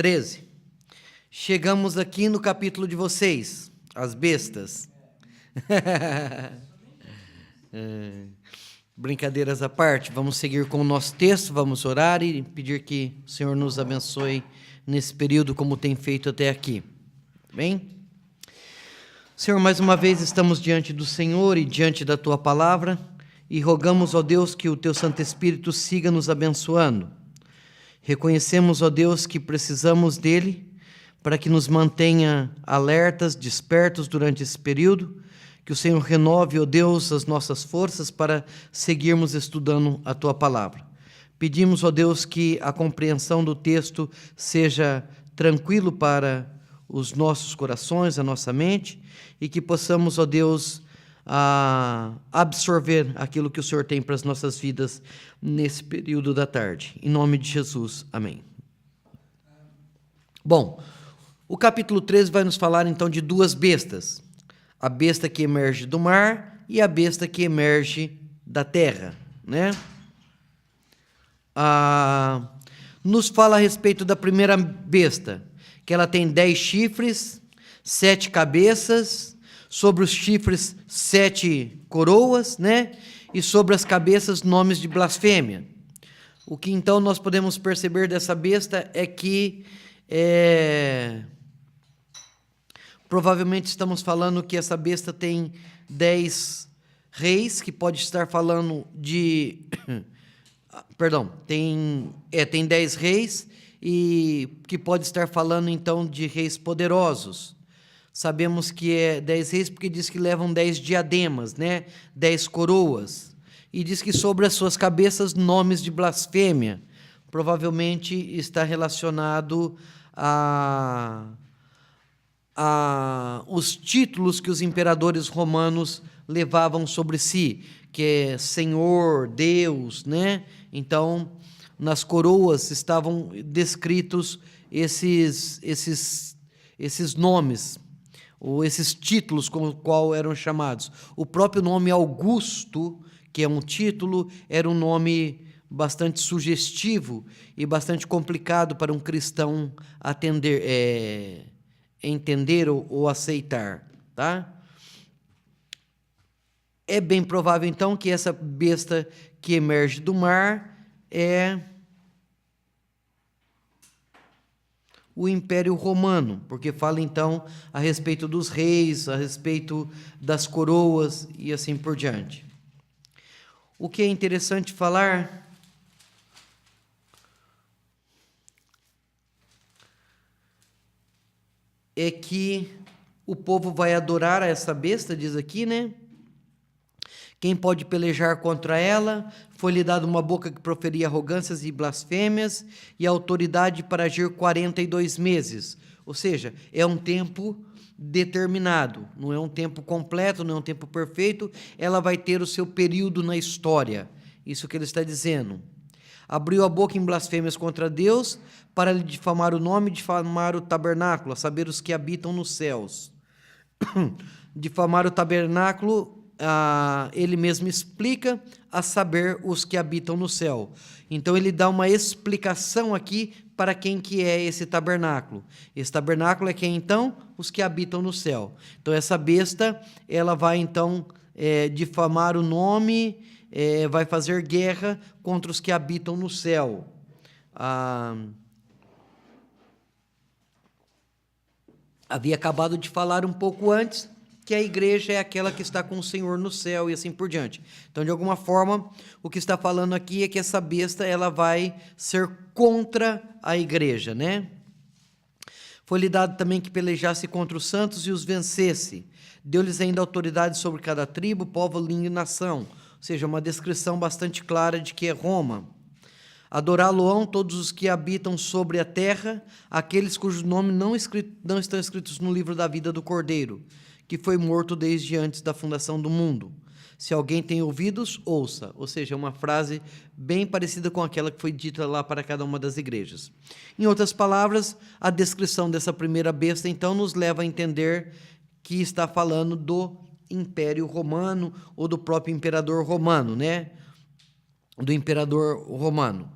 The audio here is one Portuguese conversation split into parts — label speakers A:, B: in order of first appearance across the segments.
A: 13. Chegamos aqui no capítulo de vocês, as bestas. Brincadeiras à parte, vamos seguir com o nosso texto, vamos orar e pedir que o Senhor nos abençoe nesse período como tem feito até aqui. Bem? Senhor, mais uma vez estamos diante do Senhor e diante da Tua Palavra e rogamos, ó Deus, que o Teu Santo Espírito siga nos abençoando. Reconhecemos, ó Deus, que precisamos dEle para que nos mantenha alertas, despertos durante esse período, que o Senhor renove, ó Deus, as nossas forças para seguirmos estudando a Tua Palavra. Pedimos, ó Deus, que a compreensão do texto seja tranquilo para os nossos corações, a nossa mente, e que possamos, ó Deus, absorver aquilo que o Senhor tem para as nossas vidas nesse período da tarde. Em nome de Jesus, amém. Bom, o capítulo 13 vai nos falar então de duas bestas. A besta que emerge do mar e a besta que emerge da terra, né? Nos fala a respeito da primeira besta, que ela tem 10 chifres, 7 cabeças, sobre os chifres 7 coroas, né? E sobre as cabeças nomes de blasfêmia. O que então nós podemos perceber dessa besta é que provavelmente estamos falando que essa besta tem 10 reis, que pode estar falando de... Perdão, tem 10 reis e que pode estar falando então de reis poderosos. Sabemos que é 10 reis porque diz que levam 10 diademas, né? 10 coroas. E diz que sobre as suas cabeças nomes de blasfêmia. Provavelmente está relacionado os títulos que os imperadores romanos levavam sobre si, que é Senhor, Deus, né? Então, nas coroas estavam descritos esses nomes, ou esses títulos como qual eram chamados. O próprio nome Augusto, que é um título, era um nome bastante sugestivo e bastante complicado para um cristão entender ou aceitar, tá? É bem provável, então, que essa besta que emerge do mar é o Império Romano, porque fala, então, a respeito dos reis, a respeito das coroas e assim por diante. O que é interessante falar é que o povo vai adorar a essa besta, diz aqui, né? Quem pode pelejar contra ela? Foi-lhe dada uma boca que proferia arrogâncias e blasfêmias e autoridade para agir 42 meses. Ou seja, é um tempo determinado, não é um tempo completo, não é um tempo perfeito, ela vai ter o seu período na história. Isso que ele está dizendo. Abriu a boca em blasfêmias contra Deus para lhe difamar o nome, difamar o tabernáculo, a saber, os que habitam nos céus. Difamar o tabernáculo, ele mesmo explica, a saber, os que habitam no céu. Então, ele dá uma explicação aqui para quem que é esse tabernáculo. Esse tabernáculo é quem, então? Os que habitam no céu. Então, essa besta, ela vai, então, difamar o nome, vai fazer guerra contra os que habitam no céu. Havia acabado de falar um pouco antes que a igreja é aquela que está com o Senhor no céu e assim por diante. Então, de alguma forma, o que está falando aqui é que essa besta ela vai ser contra a igreja, né? Foi-lhe dado também que pelejasse contra os santos e os vencesse. Deu-lhes ainda autoridade sobre cada tribo, povo, língua e nação. Ou seja, uma descrição bastante clara de que é Roma. Adorá-lo-ão todos os que habitam sobre a terra, aqueles cujos nomes não estão escritos no livro da vida do Cordeiro, que foi morto desde antes da fundação do mundo. Se alguém tem ouvidos, ouça. Ou seja, é uma frase bem parecida com aquela que foi dita lá para cada uma das igrejas. Em outras palavras, a descrição dessa primeira besta, então, nos leva a entender que está falando do Império Romano ou do próprio imperador romano, né? Do imperador romano.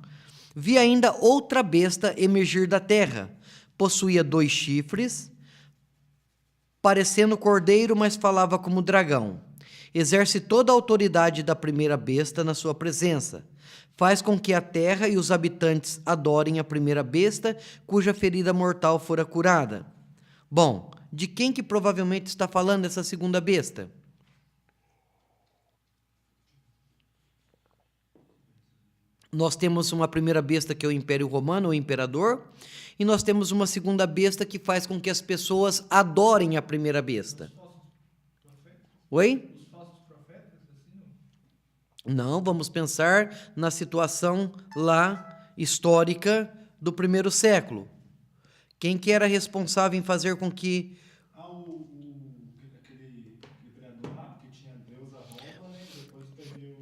A: Vi ainda outra besta emergir da terra. Possuía 2 chifres, parecendo cordeiro, mas falava como dragão. Exerce toda a autoridade da primeira besta na sua presença. Faz com que a terra e os habitantes adorem a primeira besta, cuja ferida mortal fora curada. Bom, de quem que provavelmente está falando essa segunda besta? Nós temos uma primeira besta que é o Império Romano, o imperador, e nós temos uma segunda besta que faz com que as pessoas adorem a primeira besta. Oi?
B: Os falsos profetas, assim,
A: Não, vamos pensar na situação lá histórica do primeiro século. Quem que era responsável em fazer com que
B: aquele imperador lá, que tinha Deus a Roma, né? Depois teve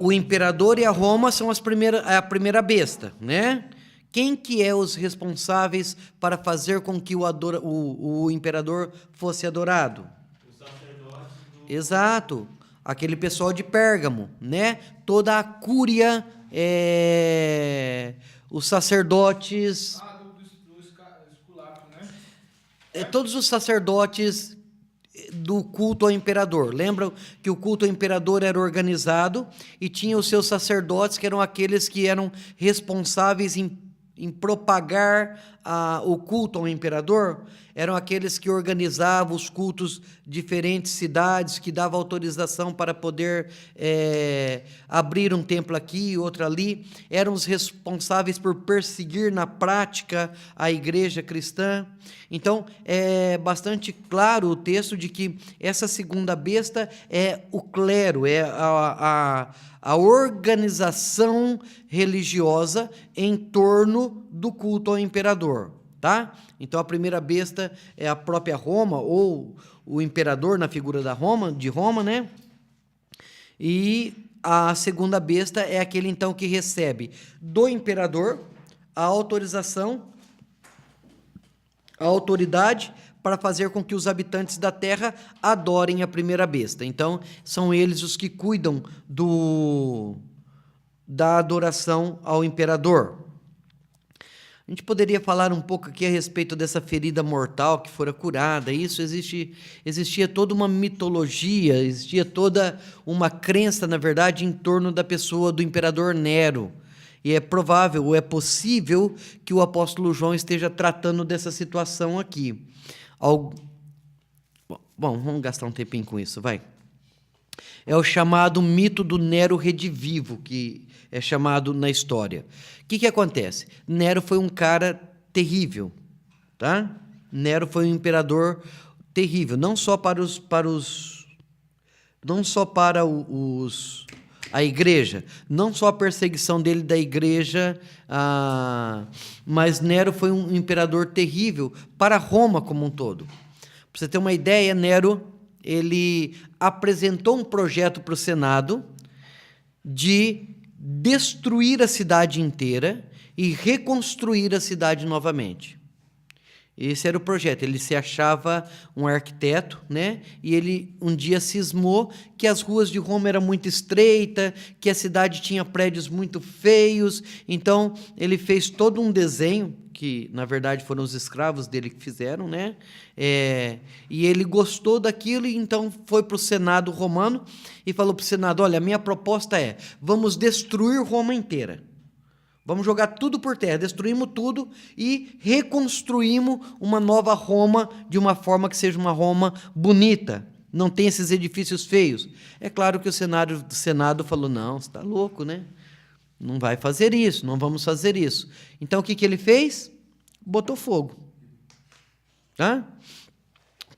A: o imperador e a Roma são a primeira besta, né? Quem que é os responsáveis para fazer com que o imperador fosse adorado?
B: os sacerdotes
A: Exato, aquele pessoal de Pérgamo, né? Toda a cúria, os sacerdotes,
B: do esculapo, né?
A: todos os sacerdotes do culto ao imperador. Lembram que o culto ao imperador era organizado e tinha os seus sacerdotes, que eram aqueles que eram responsáveis em propagar o culto ao imperador, eram aqueles que organizavam os cultos de diferentes cidades, que davam autorização para poder abrir um templo aqui, outro ali, eram os responsáveis por perseguir na prática a igreja cristã. Então, é bastante claro o texto de que essa segunda besta é o clero, é a organização religiosa em torno do culto ao imperador, tá? Então a primeira besta é a própria Roma, ou o imperador na figura de Roma, né? E a segunda besta é aquele então que recebe do imperador a autorização, a autoridade para fazer com que os habitantes da terra adorem a primeira besta. Então, são eles os que cuidam da adoração ao imperador. A gente poderia falar um pouco aqui a respeito dessa ferida mortal que fora curada. Isso existia toda uma mitologia, existia toda uma crença, na verdade, em torno da pessoa do imperador Nero. E é provável, ou é possível, que o apóstolo João esteja tratando dessa situação aqui. Bom, vamos gastar um tempinho com isso, vai. É o chamado mito do Nero redivivo, que é chamado na história. O que acontece? Nero foi um cara terrível, tá? Nero foi um imperador terrível, não só para a igreja, não só a perseguição dele da igreja, mas Nero foi um imperador terrível para Roma como um todo. Para você ter uma ideia, Nero ele apresentou um projeto para o Senado de destruir a cidade inteira e reconstruir a cidade novamente. Esse era o projeto. Ele se achava um arquiteto, né? E ele um dia cismou que as ruas de Roma eram muito estreitas, que a cidade tinha prédios muito feios. Então, ele fez todo um desenho, que na verdade foram os escravos dele que fizeram, né? E ele gostou daquilo e então foi para o Senado romano e falou para o Senado: olha, a minha proposta é, vamos destruir Roma inteira. Vamos jogar tudo por terra, destruímos tudo e reconstruímos uma nova Roma de uma forma que seja uma Roma bonita, não tem esses edifícios feios. É claro que o Senado falou: não, você está louco, né? Não vai fazer isso, não vamos fazer isso. Então o que ele fez? Botou fogo. Tá?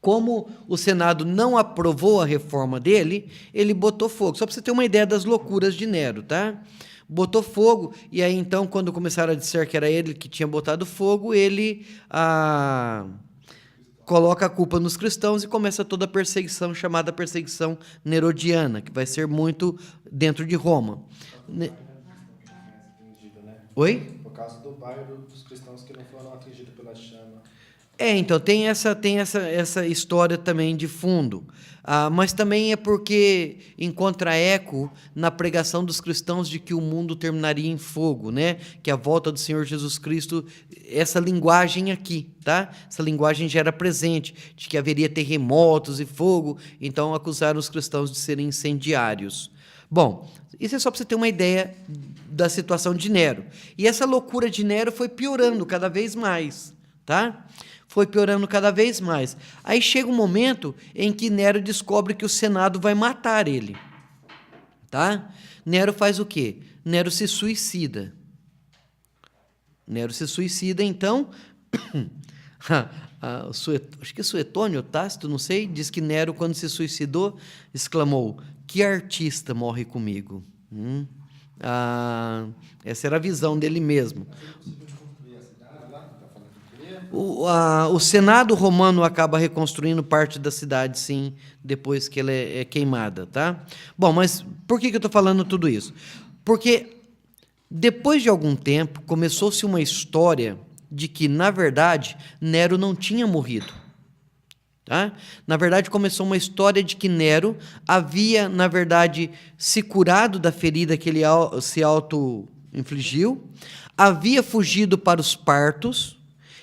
A: Como o Senado não aprovou a reforma dele, ele botou fogo. Só para você ter uma ideia das loucuras de Nero, tá? Botou fogo, e aí então, quando começaram a dizer que era ele que tinha botado fogo, ele coloca a culpa nos cristãos e começa toda a perseguição, chamada perseguição nerodiana, que vai ser muito dentro de Roma. Oi?
C: Por causa do bairro dos cristãos que não foram atingidos pela chama.
A: Então, tem essa história também de fundo. Mas também é porque encontra eco na pregação dos cristãos de que o mundo terminaria em fogo, né? Que a volta do Senhor Jesus Cristo, essa linguagem aqui, tá? Essa linguagem já era presente, de que haveria terremotos e fogo, então acusaram os cristãos de serem incendiários. Bom, isso é só para você ter uma ideia da situação de Nero. E essa loucura de Nero foi piorando cada vez mais, tá? Foi piorando cada vez mais. Aí chega um momento em que Nero descobre que o Senado vai matar ele. Tá? Nero faz o quê? Nero se suicida. Nero se suicida, então. Acho que é Suetônio, Tácito, não sei, diz que Nero, quando se suicidou, exclamou: "Que artista morre comigo?" Essa era a visão dele mesmo. O Senado romano acaba reconstruindo parte da cidade, sim, depois que ela é queimada, tá? Bom, mas por que eu estou falando tudo isso? Porque depois de algum tempo começou-se uma história de que, na verdade, Nero não tinha morrido. Tá? Na verdade, começou uma história de que Nero havia, na verdade, se curado da ferida que ele se auto-infligiu, havia fugido para os Partos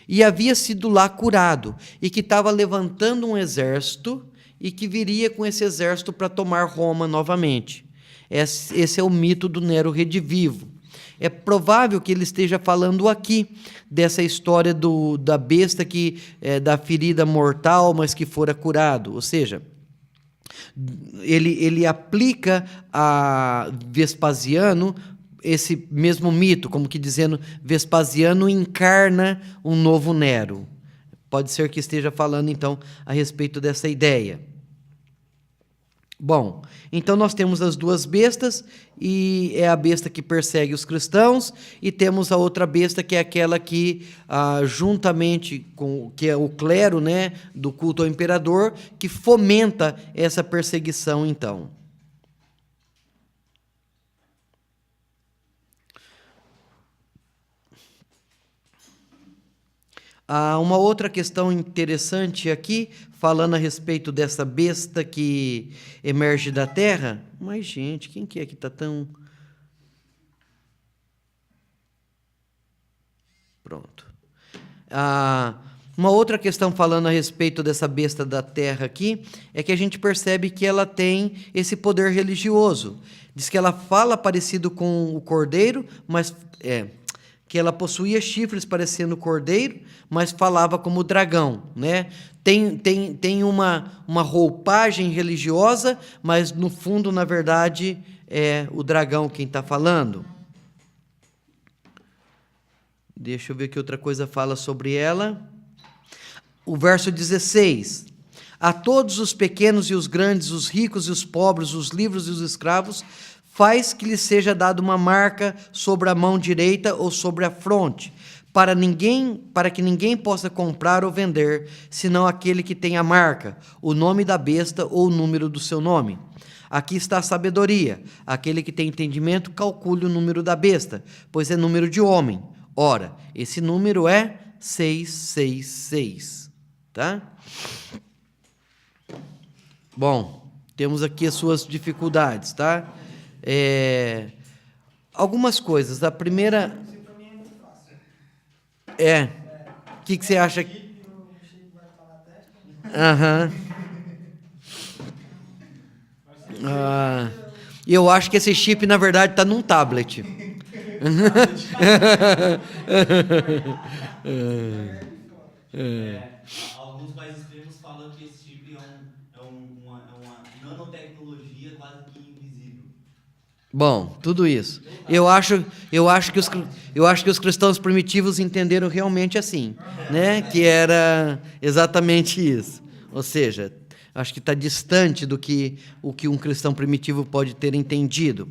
A: e havia sido lá curado, e que estava levantando um exército e que viria com esse exército para tomar Roma novamente. Esse é o mito do Nero redivivo. É provável que ele esteja falando aqui dessa história da besta da ferida mortal, mas que fora curado. Ou seja, ele aplica a Vespasiano esse mesmo mito, como que dizendo, Vespasiano encarna um novo Nero. Pode ser que esteja falando, então, a respeito dessa ideia. Bom, então nós temos as duas bestas, e é a besta que persegue os cristãos, e temos a outra besta, que é aquela que, juntamente com que é o clero, né, do culto ao imperador, que fomenta essa perseguição, então. Uma outra questão interessante aqui, falando a respeito dessa besta que emerge da terra. Mas, gente, quem que é que está tão... Pronto. Uma outra questão falando a respeito dessa besta da terra aqui, é que a gente percebe que ela tem esse poder religioso. Diz que ela fala parecido com o cordeiro, mas... que ela possuía chifres parecendo cordeiro, mas falava como dragão, né? Tem uma roupagem religiosa, mas no fundo, na verdade, é o dragão quem está falando. Deixa eu ver que outra coisa fala sobre ela. O verso 16. A todos os pequenos e os grandes, os ricos e os pobres, os livres e os escravos, faz que lhe seja dada uma marca sobre a mão direita ou sobre a fronte, para que ninguém possa comprar ou vender, senão aquele que tem a marca, o nome da besta ou o número do seu nome. Aqui está a sabedoria. Aquele que tem entendimento, calcule o número da besta, pois é número de homem. Ora, esse número é 666. Tá? Bom, temos aqui as suas dificuldades, tá? Algumas coisas. A primeira... O que você acha? Aham. Eu acho que esse chip, na verdade, está num tablet.
C: Alguns países extremos falam que esse chip é uma nanotecnologia quase que invisível.
A: Bom, tudo isso. Eu acho que os cristãos primitivos entenderam realmente assim, né? Que era exatamente isso. Ou seja, acho que está distante do que o que um cristão primitivo pode ter entendido.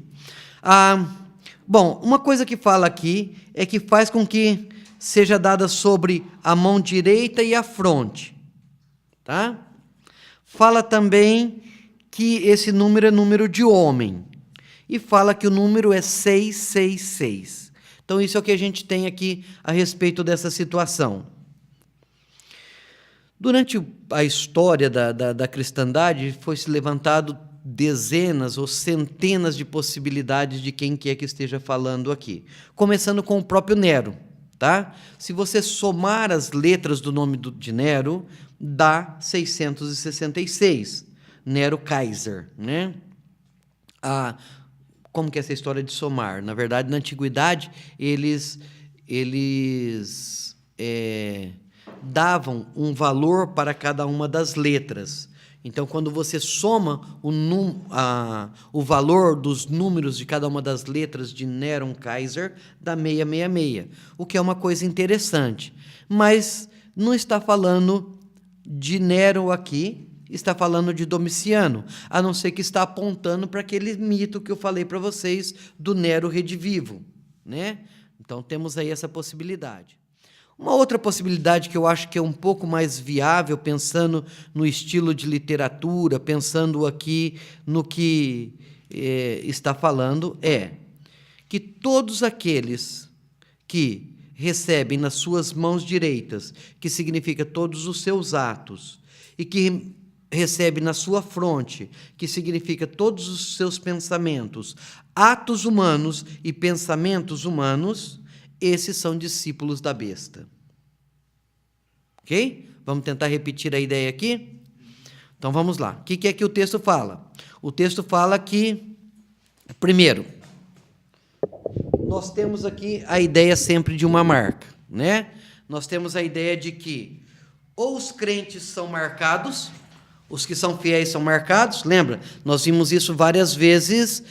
A: Bom, uma coisa que fala aqui é que faz com que seja dada sobre a mão direita e a fronte. Tá? Fala também que esse número é número de homem. E fala que o número é 666. Então, isso é o que a gente tem aqui a respeito dessa situação. Durante a história da cristandade, foi-se levantado dezenas ou centenas de possibilidades de quem quer que esteja falando aqui. Começando com o próprio Nero, tá? Se você somar as letras do nome de Nero, dá 666. Nero Kaiser, né? Como que é essa história de somar? Na verdade, na antiguidade, eles davam um valor para cada uma das letras. Então, quando você soma o valor dos números de cada uma das letras de Nero Kaiser, dá 666, o que é uma coisa interessante. Mas não está falando de Nero aqui, está falando de Domiciano, a não ser que está apontando para aquele mito que eu falei para vocês do Nero redivivo, né? Então, temos aí essa possibilidade. Uma outra possibilidade que eu acho que é um pouco mais viável, pensando no estilo de literatura, pensando aqui no que está falando, é que todos aqueles que recebem nas suas mãos direitas, que significa todos os seus atos, e que recebe na sua fronte, que significa todos os seus pensamentos, atos humanos e pensamentos humanos, esses são discípulos da besta. Ok? Vamos tentar repetir a ideia aqui? Então vamos lá. O que é que o texto fala? O texto fala que, primeiro, nós temos aqui a ideia sempre de uma marca, né? Nós temos a ideia de que ou os crentes são marcados, os que são fiéis são marcados. Lembra? Nós vimos isso várias vezes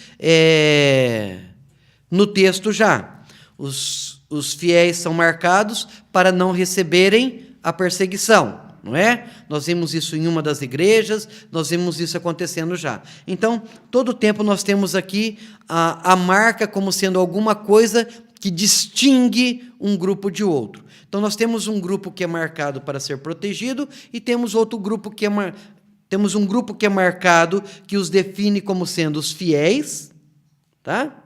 A: no texto já. Os fiéis são marcados para não receberem a perseguição, não é? Nós vimos isso em uma das igrejas, nós vimos isso acontecendo já. Então, todo o tempo nós temos aqui a marca como sendo alguma coisa que distingue um grupo de outro. Então, nós temos um grupo que é marcado para ser protegido e temos outro grupo que temos um grupo que é marcado que os define como sendo os fiéis, tá?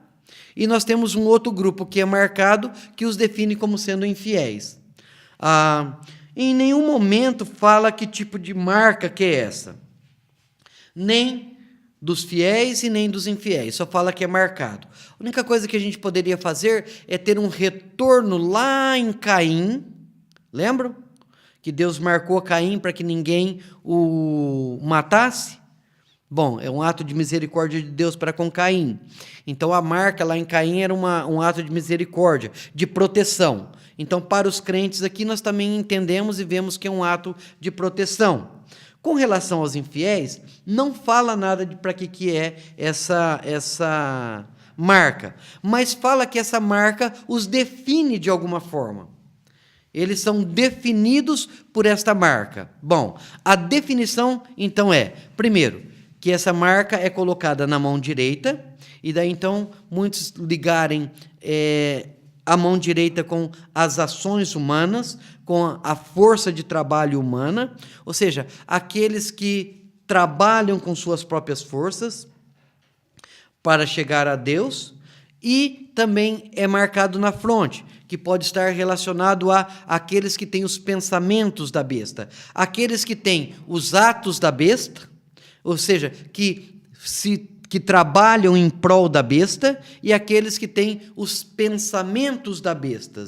A: E nós temos um outro grupo que é marcado que os define como sendo infiéis. Em nenhum momento fala que tipo de marca que é essa. Nem dos fiéis e nem dos infiéis, só fala que é marcado. A única coisa que a gente poderia fazer é ter um retorno lá em Caim. Lembram? Que Deus marcou Caim para que ninguém o matasse? Bom, é um ato de misericórdia de Deus para com Caim. Então, a marca lá em Caim era um ato de misericórdia, de proteção. Então, para os crentes aqui, nós também entendemos e vemos que é um ato de proteção. Com relação aos infiéis, não fala nada de para que é essa marca, mas fala que essa marca os define de alguma forma. Eles são definidos por esta marca. Bom, a definição, então, primeiro, que essa marca é colocada na mão direita, e daí, então, muitos ligarem a mão direita com as ações humanas, com a força de trabalho humana, ou seja, aqueles que trabalham com suas próprias forças para chegar a Deus, e também é marcado na fronte, que pode estar relacionado a aqueles que têm os pensamentos da besta, aqueles que têm os atos da besta, ou seja, que trabalham em prol da besta, e aqueles que têm os pensamentos da besta.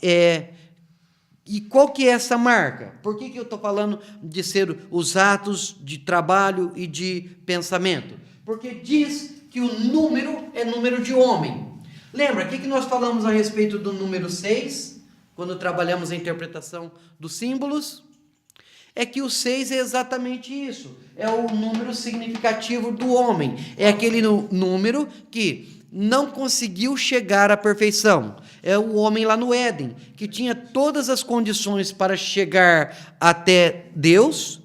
A: E qual que é essa marca? Por que eu estou falando de ser os atos de trabalho e de pensamento? Porque diz que o número é número de homem. Lembra, o que nós falamos a respeito do número 6, quando trabalhamos a interpretação dos símbolos? É que o 6 é exatamente isso, é o número significativo do homem, é aquele número que não conseguiu chegar à perfeição, é o homem lá no Éden, que tinha todas as condições para chegar até Deus,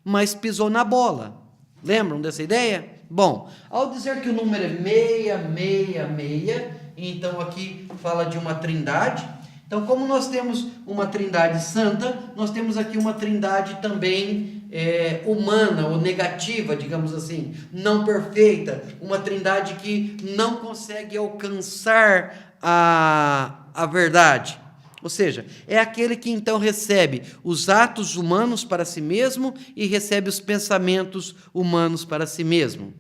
A: mas pisou na bola. Lembram dessa ideia? Bom, ao dizer que o número é 666, então aqui fala de uma trindade. Então, como nós temos uma trindade santa, nós temos aqui uma trindade também humana ou negativa, digamos assim, não perfeita, uma trindade que não consegue alcançar a verdade. Ou seja, é aquele que então recebe os atos humanos para si mesmo e recebe os pensamentos humanos para si mesmo.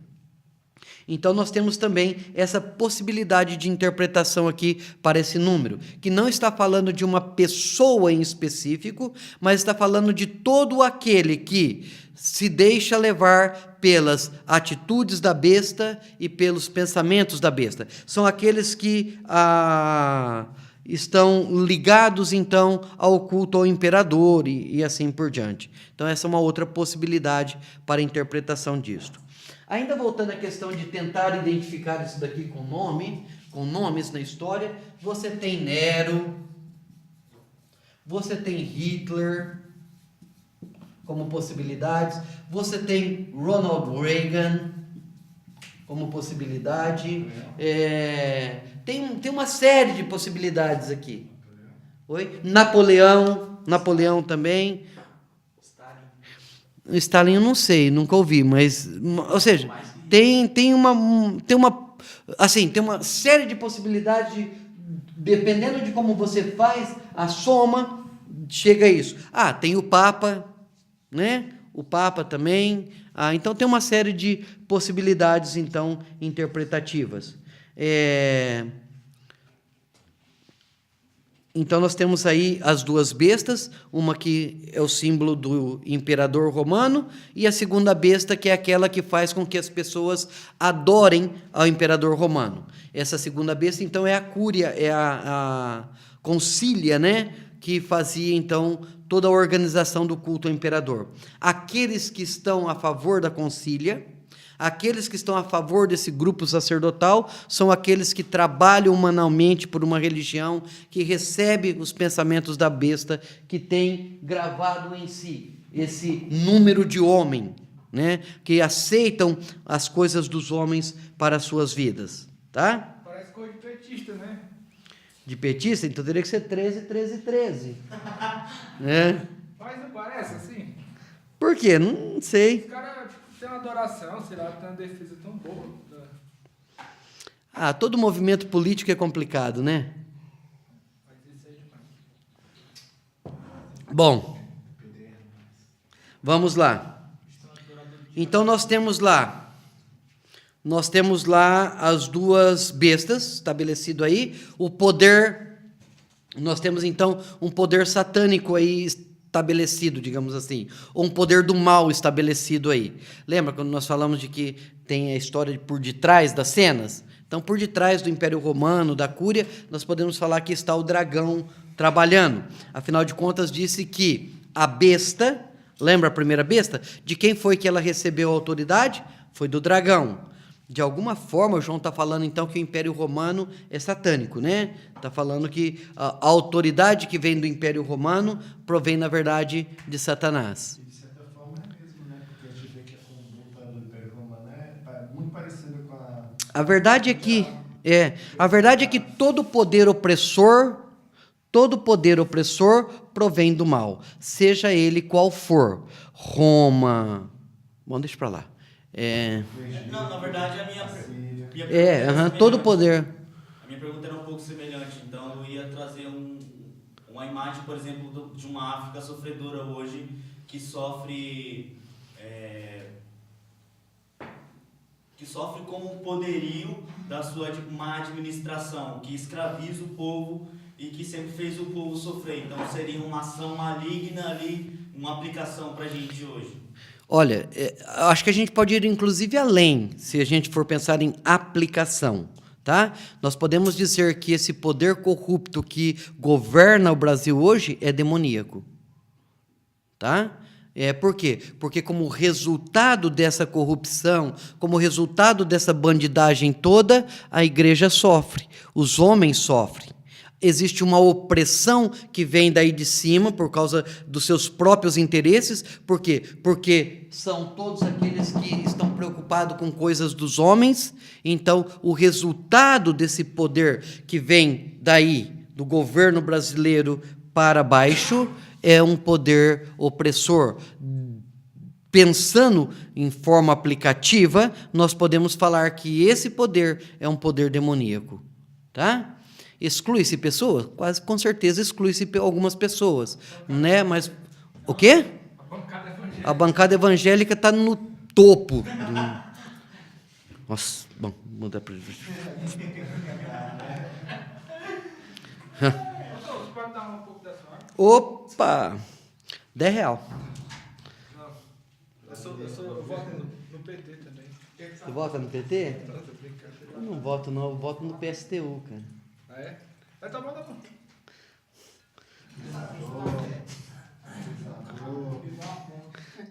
A: Então, nós temos também essa possibilidade de interpretação aqui para esse número, que não está falando de uma pessoa em específico, mas está falando de todo aquele que se deixa levar pelas atitudes da besta e pelos pensamentos da besta. São aqueles que estão ligados, então, ao culto ao imperador e assim por diante. Então, essa é uma outra possibilidade para a interpretação disto. Ainda voltando à questão de tentar identificar isso daqui com nomes na história, você tem Nero, você tem Hitler como possibilidades, você tem Ronald Reagan como possibilidade, tem uma série de possibilidades aqui. Oi? Napoleão também. Stalin eu não sei, nunca ouvi, mas, ou seja, tem uma série de possibilidades, dependendo de como você faz a soma, chega a isso. Tem o Papa, né? O Papa também. Então tem uma série de possibilidades, então, interpretativas. Então, nós temos aí as duas bestas, uma que é o símbolo do imperador romano, e a segunda besta, que é aquela que faz com que as pessoas adorem ao imperador romano. Essa segunda besta, então, é a cúria, é a concília, né? Que fazia, então, toda a organização do culto ao imperador. Aqueles que estão a favor da concília, aqueles que estão a favor desse grupo sacerdotal são aqueles que trabalham humanamente por uma religião que recebe os pensamentos da besta, que tem gravado em si esse número de homem, né? Que aceitam as coisas dos homens para as suas vidas. Tá?
B: Parece coisa de petista, né?
A: De petista? Então teria que ser 13, 13, 13. Né?
B: Mas não parece assim?
A: Por quê? Não sei.
B: Os caras tem uma adoração, sei lá, tem uma defesa tão boa.
A: Todo movimento político é complicado, né? Bom, vamos lá. Então nós temos lá as duas bestas estabelecido aí, o poder, nós temos então um poder satânico aí estabelecido, digamos assim, ou um poder do mal estabelecido aí. Lembra quando nós falamos de que tem a história por detrás das cenas? Então, por detrás do Império Romano, da Cúria, nós podemos falar que está o dragão trabalhando. Afinal de contas, disse que a besta, lembra a primeira besta? De quem foi que ela recebeu a autoridade? Foi do dragão. De alguma forma, o João está falando, então, que o Império Romano é satânico, né? Está falando que a autoridade que vem do Império Romano provém, na verdade, de Satanás.
B: De certa forma é mesmo, né? Porque a gente vê que a conduta do Império Romano é muito parecida com a...
A: A verdade é que todo poder opressor provém do mal, seja ele qual for. Roma... Bom, deixa para lá.
C: Não, na verdade, a minha
A: todo poder.
C: A minha pergunta era um pouco semelhante, então eu ia trazer uma imagem, por exemplo, de uma África sofredora hoje, que sofre como um poderio da sua má administração, que escraviza o povo e que sempre fez o povo sofrer. Então seria uma ação maligna ali, uma aplicação para a gente hoje.
A: Olha, acho que a gente pode ir, inclusive, além, se a gente for pensar em aplicação, tá? Nós podemos dizer que esse poder corrupto que governa o Brasil hoje é demoníaco, tá? Por quê? Porque como resultado dessa corrupção, como resultado dessa bandidagem toda, a igreja sofre, os homens sofrem. Existe uma opressão que vem daí de cima por causa dos seus próprios interesses. Por quê? Porque são todos aqueles que estão preocupados com coisas dos homens. Então, o resultado desse poder que vem daí, do governo brasileiro para baixo, é um poder opressor. Pensando em forma aplicativa, nós podemos falar que esse poder é um poder demoníaco, tá? Exclui-se pessoas? Quase com certeza exclui-se algumas pessoas, né? Mas o quê? A bancada evangélica está no topo. Nossa, bom, vou mudar para... Opa! R$10.
B: Eu voto no PT também.
A: Você vota no PT? Eu não voto, não. Eu voto no PSTU, cara.
B: Ah, é? Mas tá bom, tá bom.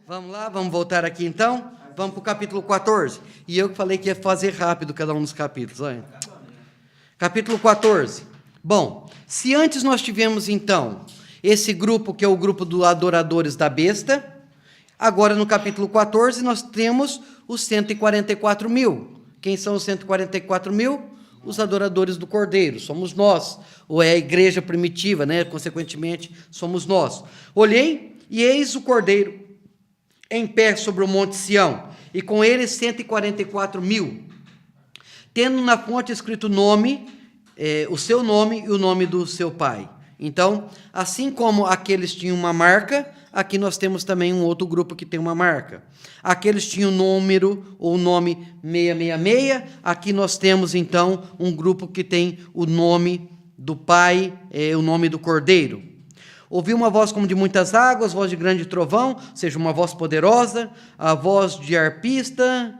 A: Vamos lá, vamos voltar aqui então? Vamos para o capítulo 14. E eu que falei que ia fazer rápido cada um dos capítulos. Olha. Capítulo 14. Bom, se antes nós tivemos então esse grupo que é o grupo dos adoradores da besta, agora no capítulo 14 nós temos os 144 mil. Quem são os 144 mil? Os adoradores do Cordeiro, somos nós, ou é a igreja primitiva, né? Consequentemente, somos nós. Olhei, e eis o Cordeiro em pé sobre o monte Sião, e com ele 144 mil, tendo na fonte escrito nome, o seu nome e o nome do seu pai. Então, assim como aqueles tinham uma marca, aqui nós temos também um outro grupo que tem uma marca. Aqueles tinham número ou nome 666, aqui nós temos então um grupo que tem o nome do pai, o nome do Cordeiro. Ouvi uma voz como de muitas águas, voz de grande trovão, ou seja, uma voz poderosa, a voz de arpista,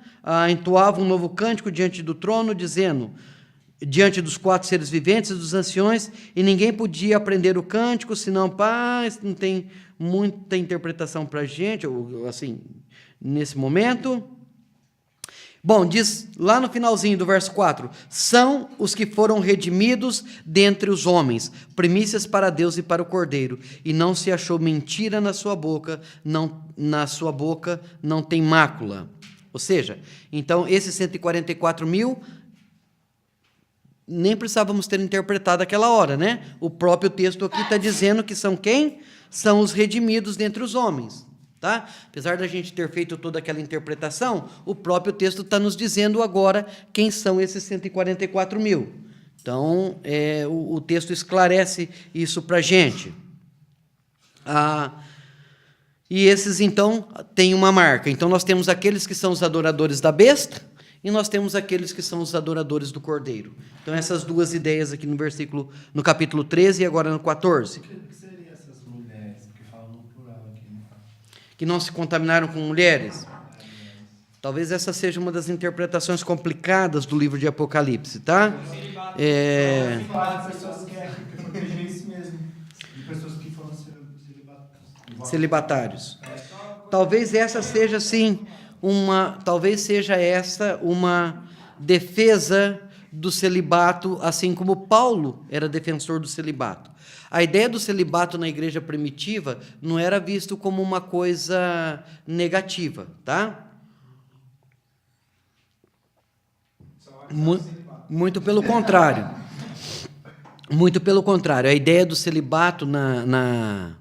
A: entoava um novo cântico diante do trono, dizendo, diante dos 4 seres viventes e dos anciões, e ninguém podia aprender o cântico, senão, paz, não tem muita interpretação para a gente, assim, nesse momento. Bom, diz lá no finalzinho do verso 4, são os que foram redimidos dentre os homens, primícias para Deus e para o Cordeiro, e não se achou mentira na sua boca não tem mácula. Ou seja, então esses 144 mil, nem precisávamos ter interpretado aquela hora, né? O próprio texto aqui está dizendo que são quem? São os redimidos dentre os homens. Tá? Apesar da gente ter feito toda aquela interpretação, o próprio texto está nos dizendo agora quem são esses 144 mil. Então, o texto esclarece isso para a gente. E esses, então, têm uma marca. Então, nós temos aqueles que são os adoradores da besta e nós temos aqueles que são os adoradores do Cordeiro. Então, essas duas ideias aqui no capítulo 13 e agora no 14.
B: O que seriam essas mulheres? Porque falam no plural aqui, né?
A: Que não se contaminaram com mulheres. Talvez essa seja uma das interpretações complicadas do livro de Apocalipse, tá?
B: Pessoas que proteger isso mesmo. E pessoas que foram
A: Celibatários. Talvez essa seja, sim, talvez seja essa uma defesa do celibato, assim como Paulo era defensor do celibato. A ideia do celibato na igreja primitiva não era visto como uma coisa negativa, tá? Muito pelo contrário. Muito pelo contrário. A ideia do celibato na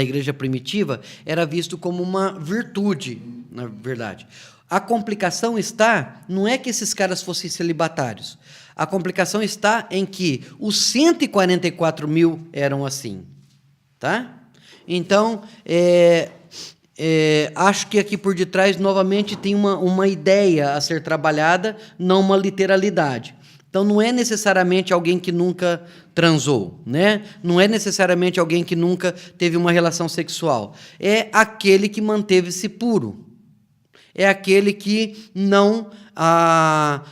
A: igreja primitiva era visto como uma virtude, na verdade. A complicação não é que esses caras fossem celibatários. A complicação está em que os 144 mil eram assim. Tá? Então, acho que aqui por detrás, novamente, tem uma ideia a ser trabalhada, não uma literalidade. Então, não é necessariamente alguém que nunca transou, né? Não é necessariamente alguém que nunca teve uma relação sexual. É aquele que manteve-se puro. É aquele que não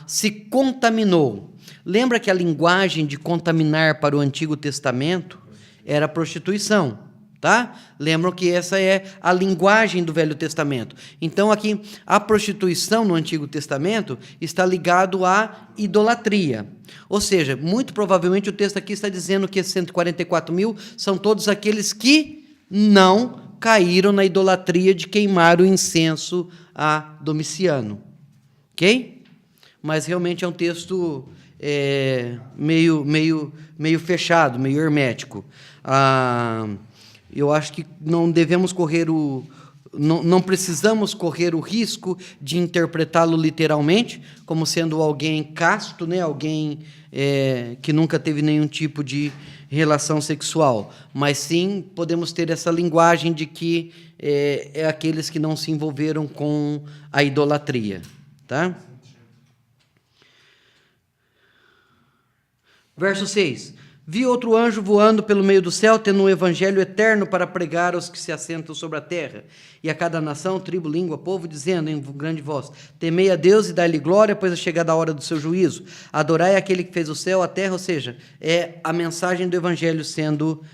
A: se contaminou. Lembra que a linguagem de contaminar para o Antigo Testamento era prostituição, tá? Lembram que essa é a linguagem do Velho Testamento. Então, aqui, a prostituição no Antigo Testamento está ligado à idolatria. Ou seja, muito provavelmente o texto aqui está dizendo que esses 144 mil são todos aqueles que não caíram na idolatria de queimar o incenso a Domiciano. Ok? Mas realmente é um texto meio fechado, meio hermético. Eu acho que não devemos correr não precisamos correr o risco de interpretá-lo literalmente, como sendo alguém casto, né? Alguém que nunca teve nenhum tipo de relação sexual, mas sim podemos ter essa linguagem de que é aqueles que não se envolveram com a idolatria. Tá? Verso 6. Vi outro anjo voando pelo meio do céu, tendo um evangelho eterno para pregar aos que se assentam sobre a terra, e a cada nação, tribo, língua, povo, dizendo em grande voz: temei a Deus e dai-lhe glória, pois é chegada a hora do seu juízo. Adorai aquele que fez o céu, a terra, ou seja, é a mensagem do evangelho sendo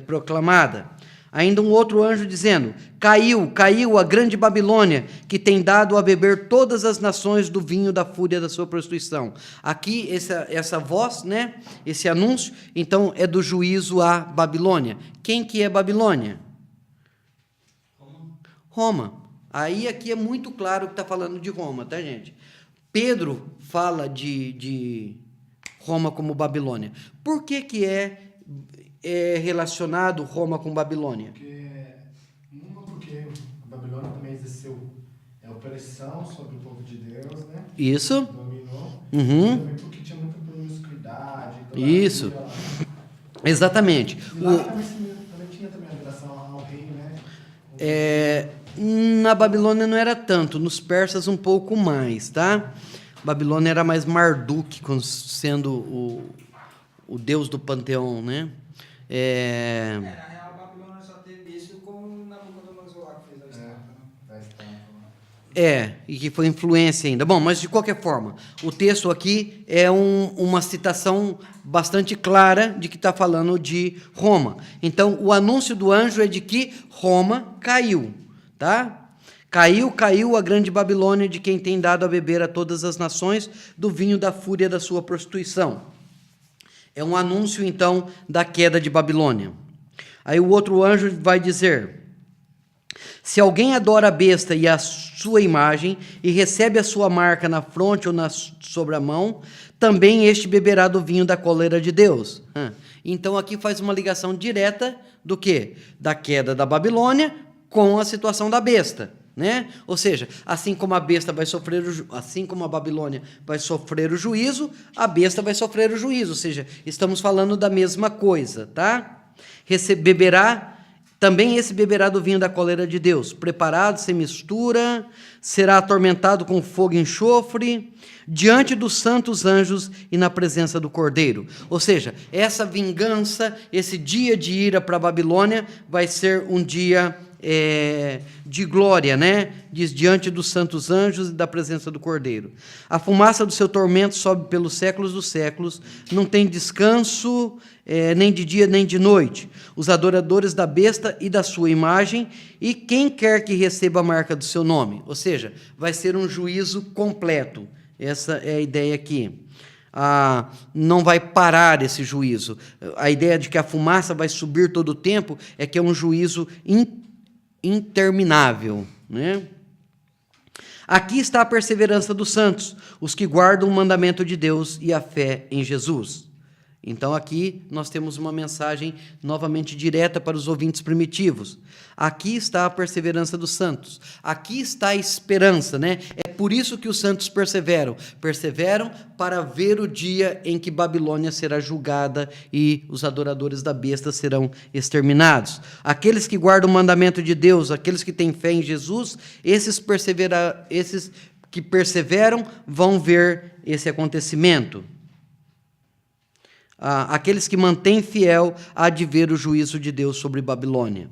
A: proclamada. Ainda um outro anjo dizendo: caiu a grande Babilônia, que tem dado a beber todas as nações do vinho da fúria da sua prostituição. Aqui, essa voz, né, esse anúncio, então, é do juízo à Babilônia. Quem que é Babilônia? Roma. Aí, aqui é muito claro que está falando de Roma, tá, gente? Pedro fala de Roma como Babilônia. Por que é relacionado Roma com Babilônia?
B: Porque a Babilônia também exerceu opressão sobre o povo de Deus, né?
A: Isso.
B: Dominou.
A: Uhum.
B: Também porque tinha muita promiscuidade.
A: Isso. Exatamente.
B: E lá também tinha também a adoração ao rei, né?
A: Na Babilônia não era tanto, nos persas um pouco mais, tá? Babilônia era mais Marduk, sendo o deus do panteão, né?
D: Na real, a Babilônia só teve isso com Nabucodonosor lá que fez a estátua, né?
A: E que foi influência ainda. Bom, mas de qualquer forma, o texto aqui é uma citação bastante clara de que está falando de Roma. Então, o anúncio do anjo é de que Roma caiu, tá? Caiu a grande Babilônia, de quem tem dado a beber a todas as nações do vinho da fúria da sua prostituição. É um anúncio, então, da queda de Babilônia. Aí o outro anjo vai dizer: se alguém adora a besta e a sua imagem, e recebe a sua marca na fronte ou sobre a mão, também este beberá do vinho da cólera de Deus. Então aqui faz uma ligação direta do quê? Da queda da Babilônia com a situação da besta. Né? Ou seja, assim como a besta vai sofrer assim como a Babilônia vai sofrer o juízo, a besta vai sofrer o juízo, ou seja, estamos falando da mesma coisa, tá? Também esse beberá do vinho da cólera de Deus, preparado sem mistura, será atormentado com fogo e enxofre, diante dos santos anjos e na presença do Cordeiro. Ou seja, essa vingança, esse dia de ira para a Babilônia vai ser um dia de glória, né? Diz, diante dos santos anjos e da presença do Cordeiro. A fumaça do seu tormento sobe pelos séculos dos séculos, não tem descanso nem de dia nem de noite. Os adoradores da besta e da sua imagem, e quem quer que receba a marca do seu nome. Ou seja, vai ser um juízo completo. Essa é a ideia aqui. Não vai parar esse juízo. A ideia de que a fumaça vai subir todo o tempo é que é um juízo interminável, né? Aqui está a perseverança dos santos, os que guardam o mandamento de Deus e a fé em Jesus. Então aqui nós temos uma mensagem novamente direta para os ouvintes primitivos. Aqui está a perseverança dos santos. Aqui está a esperança, né? É por isso que os santos perseveram para ver o dia em que Babilônia será julgada e os adoradores da besta serão exterminados. Aqueles que guardam o mandamento de Deus, aqueles que têm fé em Jesus, esses que perseveram vão ver esse acontecimento. Aqueles que mantêm fiel há de ver o juízo de Deus sobre Babilônia.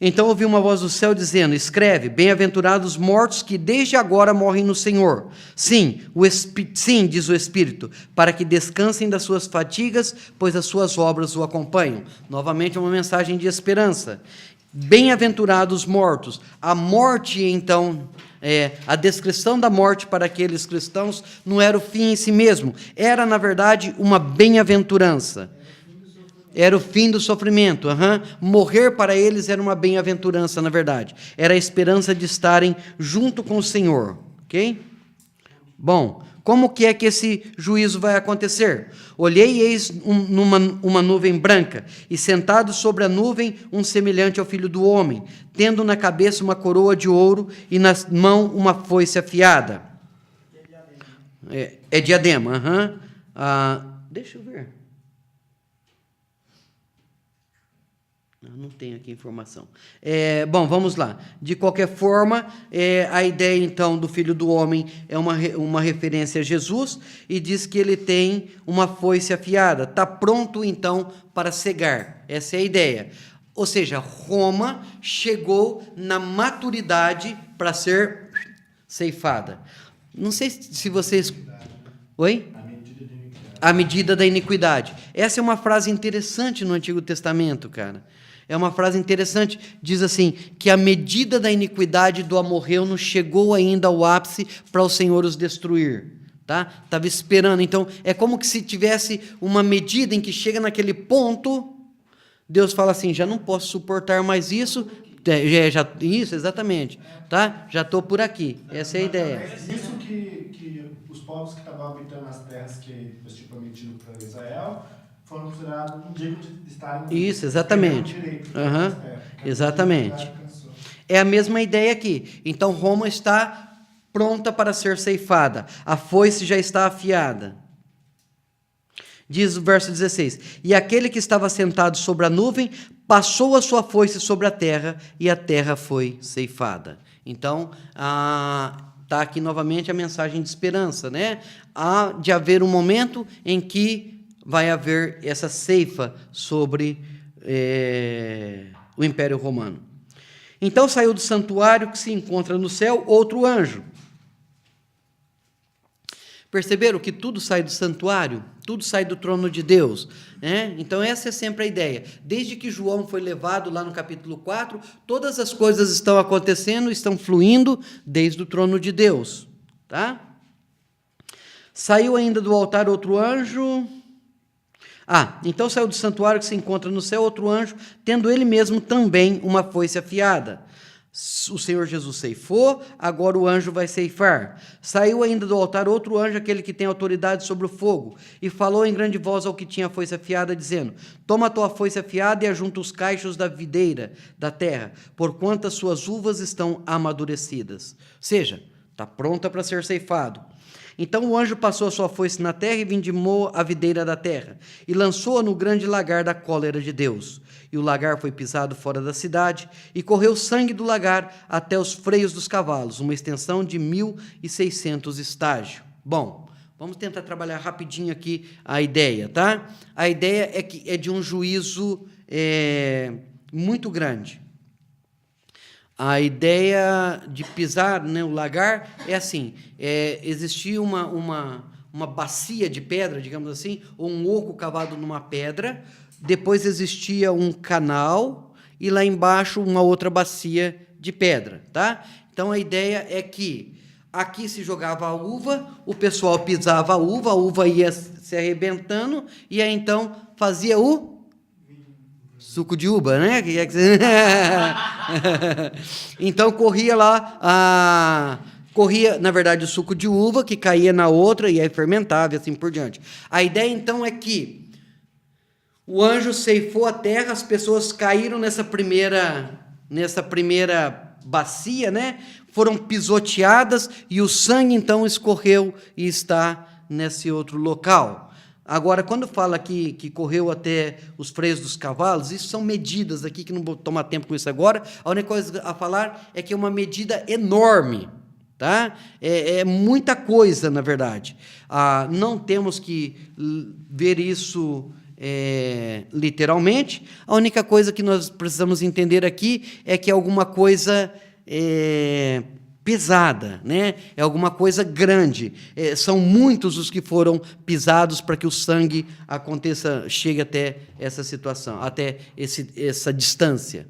A: Então ouvi uma voz do céu dizendo: escreve, bem-aventurados os mortos que desde agora morrem no Senhor. Sim, diz o Espírito, para que descansem das suas fadigas, pois as suas obras o acompanham. Novamente uma mensagem de esperança. Bem-aventurados os mortos. A morte, então, a descrição da morte para aqueles cristãos não era o fim em si mesmo. Era, na verdade, uma bem-aventurança. Era o fim do sofrimento. Morrer para eles era uma bem-aventurança, na verdade. Era a esperança de estarem junto com o Senhor. Ok? Bom, Como que é que esse juízo vai acontecer? Olhei e eis uma nuvem branca, e sentado sobre a nuvem um semelhante ao Filho do Homem, tendo na cabeça uma coroa de ouro e na mão uma foice afiada. É diadema, deixa eu ver. Não tenho aqui informação. Bom, vamos lá. De qualquer forma, a ideia, então, do Filho do Homem é uma referência a Jesus e diz que ele tem uma foice afiada. Está pronto, então, para cegar. Essa é a ideia. Ou seja, Roma chegou na maturidade para ser ceifada. Não sei se vocês... Oi? A medida da iniquidade. Essa é uma frase interessante no Antigo Testamento, cara. É uma frase interessante, diz assim, que a medida da iniquidade do amorreu não chegou ainda ao ápice para o Senhor os destruir. Tá? Estava esperando. Então, é como que se tivesse uma medida em que chega naquele ponto, Deus fala assim, já não posso suportar mais isso. Isso, exatamente. Tá? Já estou por aqui. Essa é a ideia.
B: Isso que os povos que estavam habitando as terras que Deus tinha prometido para Israel foram considerados dignos de estarem... Isso,
A: exatamente. Exatamente. É a mesma ideia aqui. Então, Roma está pronta para ser ceifada. A foice já está afiada. Diz o verso 16, e aquele que estava sentado sobre a nuvem passou a sua foice sobre a terra, e a terra foi ceifada. Então, está aqui novamente a mensagem de esperança, né? Há de haver um momento em que vai haver essa ceifa sobre o Império Romano. Então saiu do santuário que se encontra no céu outro anjo. Perceberam que tudo sai do santuário? Tudo sai do trono de Deus. Né? Então essa é sempre a ideia. Desde que João foi levado lá no capítulo 4, todas as coisas estão acontecendo, estão fluindo desde o trono de Deus. Tá? Saiu ainda do altar outro anjo... então saiu do santuário que se encontra no céu outro anjo, tendo ele mesmo também uma foice afiada. O Senhor Jesus ceifou, agora o anjo vai ceifar. Saiu ainda do altar outro anjo, aquele que tem autoridade sobre o fogo, e falou em grande voz ao que tinha a foice afiada, dizendo, toma a tua foice afiada e ajunta os cachos da videira da terra, porquanto as suas uvas estão amadurecidas. Ou seja, está pronta para ser ceifado. Então o anjo passou a sua foice na terra e vindimou a videira da terra, e lançou-a no grande lagar da cólera de Deus. E o lagar foi pisado fora da cidade, e correu sangue do lagar até os freios dos cavalos, uma extensão de 1.600 estágios. Bom, vamos tentar trabalhar rapidinho aqui a ideia, tá? A ideia é de um juízo muito grande. A ideia de pisar, né, o lagar é assim, existia uma bacia de pedra, digamos assim, ou um oco cavado numa pedra, depois existia um canal e lá embaixo uma outra bacia de pedra, tá? Então a ideia é que aqui se jogava a uva, o pessoal pisava a uva ia se arrebentando e aí então fazia o suco de uva, né? Então corria lá, na verdade, o suco de uva, que caía na outra e aí fermentava e assim por diante. A ideia, então, é que o anjo ceifou a terra, as pessoas caíram nessa primeira bacia, né? Foram pisoteadas e o sangue, então, escorreu e está nesse outro local. Agora, quando fala aqui que correu até os freios dos cavalos, isso são medidas aqui, que não vou tomar tempo com isso agora, a única coisa a falar é que é uma medida enorme, tá? É muita coisa, na verdade. Não temos que ver isso literalmente, a única coisa que nós precisamos entender aqui é que é alguma coisa pesada, né? É alguma coisa grande. São muitos os que foram pisados para que o sangue chegue até essa situação, até essa distância.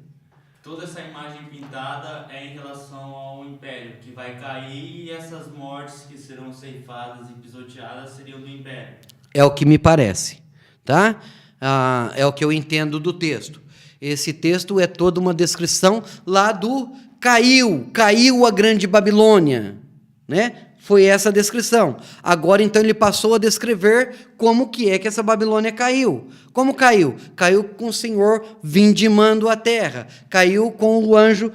C: Toda essa imagem pintada é em relação ao império, que vai cair e essas mortes que serão ceifadas e pisoteadas seriam do império.
A: É o que me parece, tá? É o que eu entendo do texto. Esse texto é toda uma descrição lá do caiu a grande Babilônia, né? foi essa a descrição. Agora, então, ele passou a descrever como que é que essa Babilônia caiu. Como caiu? Caiu com o Senhor vindimando a terra. Caiu com o anjo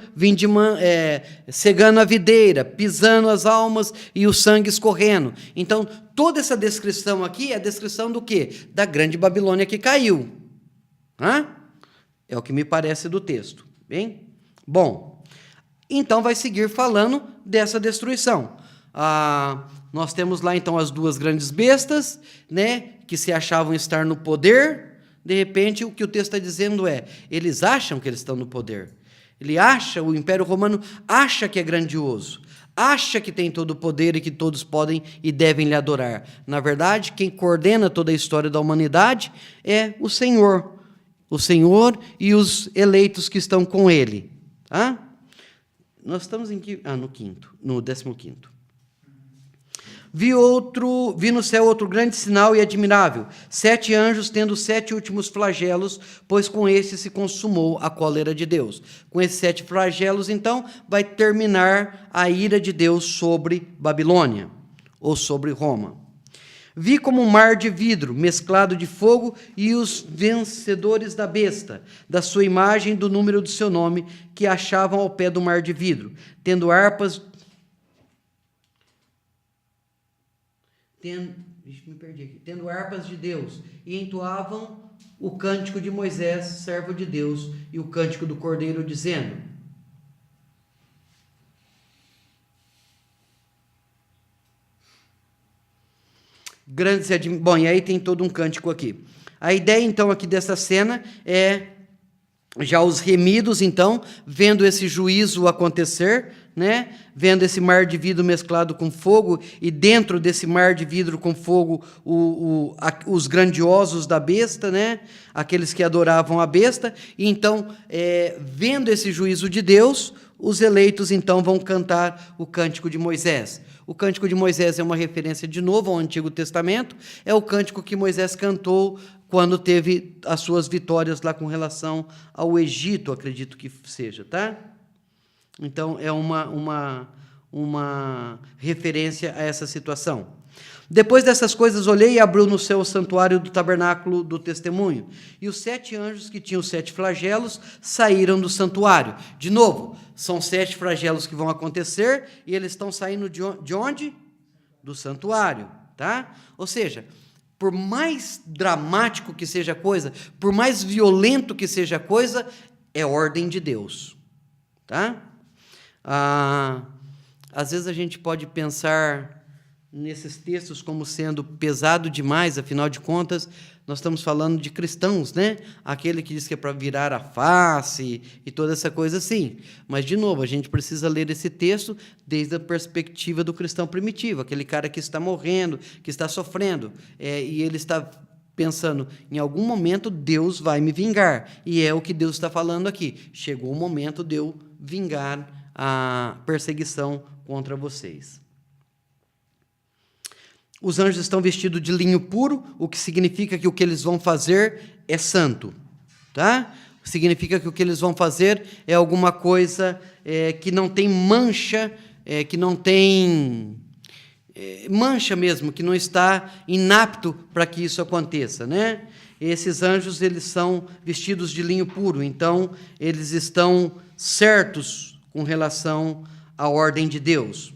A: cegando a videira, pisando as almas e o sangue escorrendo. Então, toda essa descrição aqui é a descrição do quê? Da grande Babilônia que caiu. Hã? É o que me parece do texto. Bem? Bom, então vai seguir falando dessa destruição. Nós temos lá, então, as duas grandes bestas, né, que se achavam estar no poder. De repente, o que o texto está dizendo é, eles acham que eles estão no poder. O Império Romano acha que é grandioso, acha que tem todo o poder e que todos podem e devem lhe adorar. Na verdade, quem coordena toda a história da humanidade é o Senhor e os eleitos que estão com ele. Tá? Nós estamos no 15º. Vi no céu outro grande sinal e admirável, 7 anjos tendo 7 últimos flagelos, pois com esses se consumou a cólera de Deus. Com esses 7 flagelos, então, vai terminar a ira de Deus sobre Babilônia, ou sobre Roma. Vi como um mar de vidro, mesclado de fogo, e os vencedores da besta, da sua imagem e do número do seu nome, que achavam ao pé do mar de vidro, tendo harpas... Tendo harpas de Deus, e entoavam o cântico de Moisés, servo de Deus, e o cântico do Cordeiro, dizendo... Bom, e aí tem todo um cântico aqui. A ideia, então, aqui dessa cena é já os remidos, então, vendo esse juízo acontecer, né? Vendo esse mar de vidro mesclado com fogo, e dentro desse mar de vidro com fogo, os grandiosos da besta, né? Aqueles que adoravam a besta, e então, vendo esse juízo de Deus, os eleitos, então, vão cantar o cântico de Moisés. O cântico de Moisés é uma referência, de novo, ao Antigo Testamento, é o cântico que Moisés cantou quando teve as suas vitórias lá com relação ao Egito, acredito que seja, tá? Então, é uma referência a essa situação. Depois dessas coisas, olhei e abriu no céu o santuário do tabernáculo do testemunho. E os 7 anjos que tinham 7 flagelos saíram do santuário. De novo, são 7 flagelos que vão acontecer e eles estão saindo de onde? Do santuário, tá? Ou seja, por mais dramático que seja a coisa, por mais violento que seja a coisa, é ordem de Deus, tá? Às vezes a gente pode pensar nesses textos como sendo pesado demais, afinal de contas, nós estamos falando de cristãos, né? Aquele que diz que é para virar a face e toda essa coisa assim. Mas, de novo, a gente precisa ler esse texto desde a perspectiva do cristão primitivo, aquele cara que está morrendo, que está sofrendo, e ele está pensando, em algum momento Deus vai me vingar. E é o que Deus está falando aqui. Chegou o momento de eu vingar a perseguição contra vocês. Os anjos estão vestidos de linho puro, o que significa que o que eles vão fazer é santo, tá? Significa que o que eles vão fazer é alguma coisa que não tem mancha, que não tem mancha mesmo, que não está inapto para que isso aconteça, né? Esses anjos, eles são vestidos de linho puro, então eles estão certos com relação à ordem de Deus.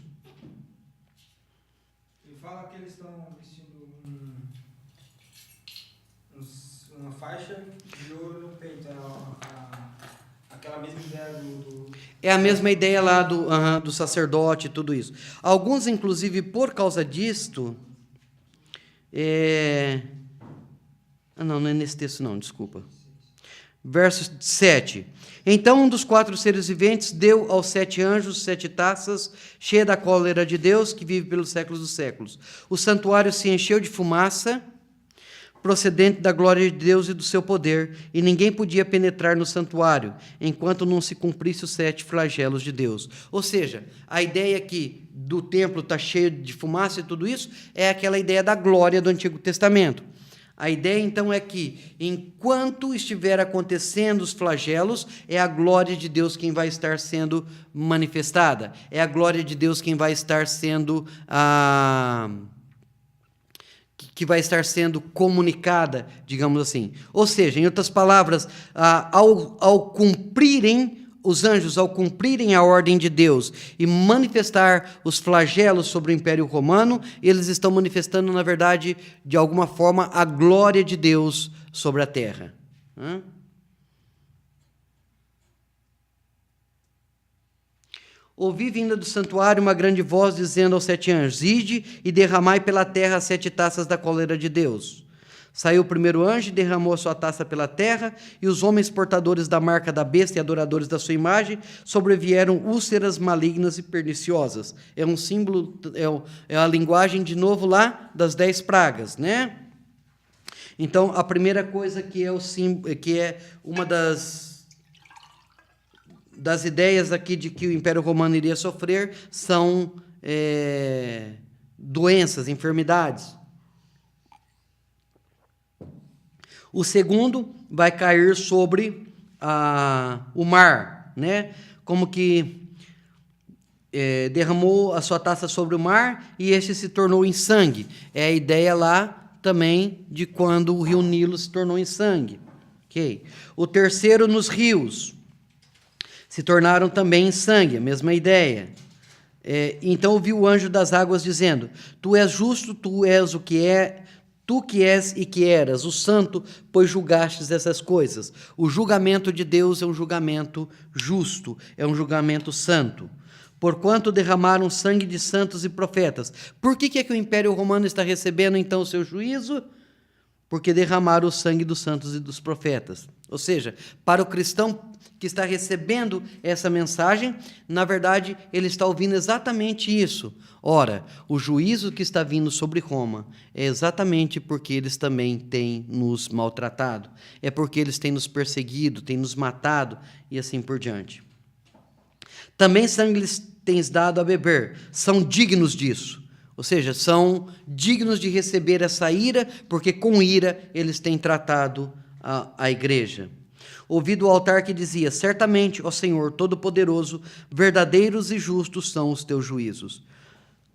D: Uma faixa de ouro no peito, aquela mesma ideia do...
A: É a mesma ideia lá do sacerdote e tudo isso. Alguns, inclusive, por causa disto... não é nesse texto não, desculpa. Verso 7. Então um dos 4 seres viventes deu aos 7 anjos 7 taças, cheia da cólera de Deus, que vive pelos séculos dos séculos. O santuário se encheu de fumaça, procedente da glória de Deus e do seu poder, e ninguém podia penetrar no santuário, enquanto não se cumprisse os 7 flagelos de Deus. Ou seja, a ideia aqui do templo está cheio de fumaça e tudo isso, é aquela ideia da glória do Antigo Testamento. A ideia, então, é que, enquanto estiver acontecendo os flagelos, é a glória de Deus quem vai estar sendo manifestada. É a glória de Deus quem vai estar sendo que vai estar sendo comunicada, digamos assim. Ou seja, em outras palavras, ao cumprirem os anjos, ao cumprirem a ordem de Deus e manifestar os flagelos sobre o Império Romano, eles estão manifestando, na verdade, de alguma forma, a glória de Deus sobre a terra. Ouvi vinda do santuário uma grande voz dizendo aos 7 anjos: ide e derramai pela terra as 7 taças da cólera de Deus. Saiu o primeiro anjo e derramou a sua taça pela terra, e os homens portadores da marca da besta e adoradores da sua imagem sobrevieram úlceras malignas e perniciosas. É um símbolo, é a linguagem, de novo, lá das 10 pragas, né? Então, a primeira coisa que é uma das ideias aqui de que o Império Romano iria sofrer são doenças, enfermidades. O segundo vai cair sobre o mar, né? Como que derramou a sua taça sobre o mar e este se tornou em sangue. É a ideia lá também de quando o rio Nilo se tornou em sangue. Okay. O terceiro, nos rios, se tornaram também em sangue, a mesma ideia. Então ouvi o anjo das águas dizendo: tu és justo, tu és o que é, tu que és e que eras, o santo, pois julgastes essas coisas. O julgamento de Deus é um julgamento justo, é um julgamento santo. Porquanto derramaram sangue de santos e profetas. Por que é que o Império Romano está recebendo, então, o seu juízo? Porque derramaram o sangue dos santos e dos profetas. Ou seja, para o cristão que está recebendo essa mensagem, na verdade, ele está ouvindo exatamente isso. Ora, o juízo que está vindo sobre Roma é exatamente porque eles também têm nos maltratado, é porque eles têm nos perseguido, têm nos matado e assim por diante. Também sangue lhes tens dado a beber, são dignos disso. Ou seja, são dignos de receber essa ira, porque com ira eles têm tratado a igreja. Ouvi do altar que dizia: certamente, ó Senhor Todo-Poderoso, verdadeiros e justos são os teus juízos.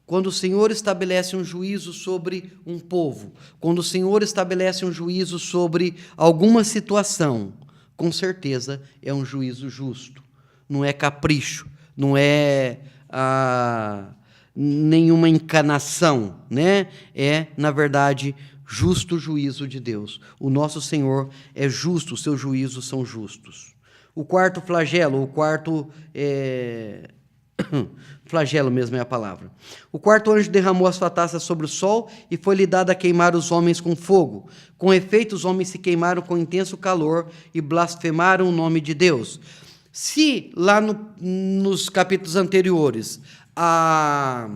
A: Quando o Senhor estabelece um juízo sobre um povo, quando o Senhor estabelece um juízo sobre alguma situação, com certeza é um juízo justo. Não é capricho, não é nenhuma encanação, né? É, na verdade, justo juízo de Deus. O nosso Senhor é justo, os seus juízos são justos. O quarto flagelo, flagelo mesmo é a palavra. O quarto anjo derramou a sua taça sobre o sol e foi-lhe dado a queimar os homens com fogo. Com efeito, os homens se queimaram com intenso calor e blasfemaram o nome de Deus. Se lá nos capítulos anteriores a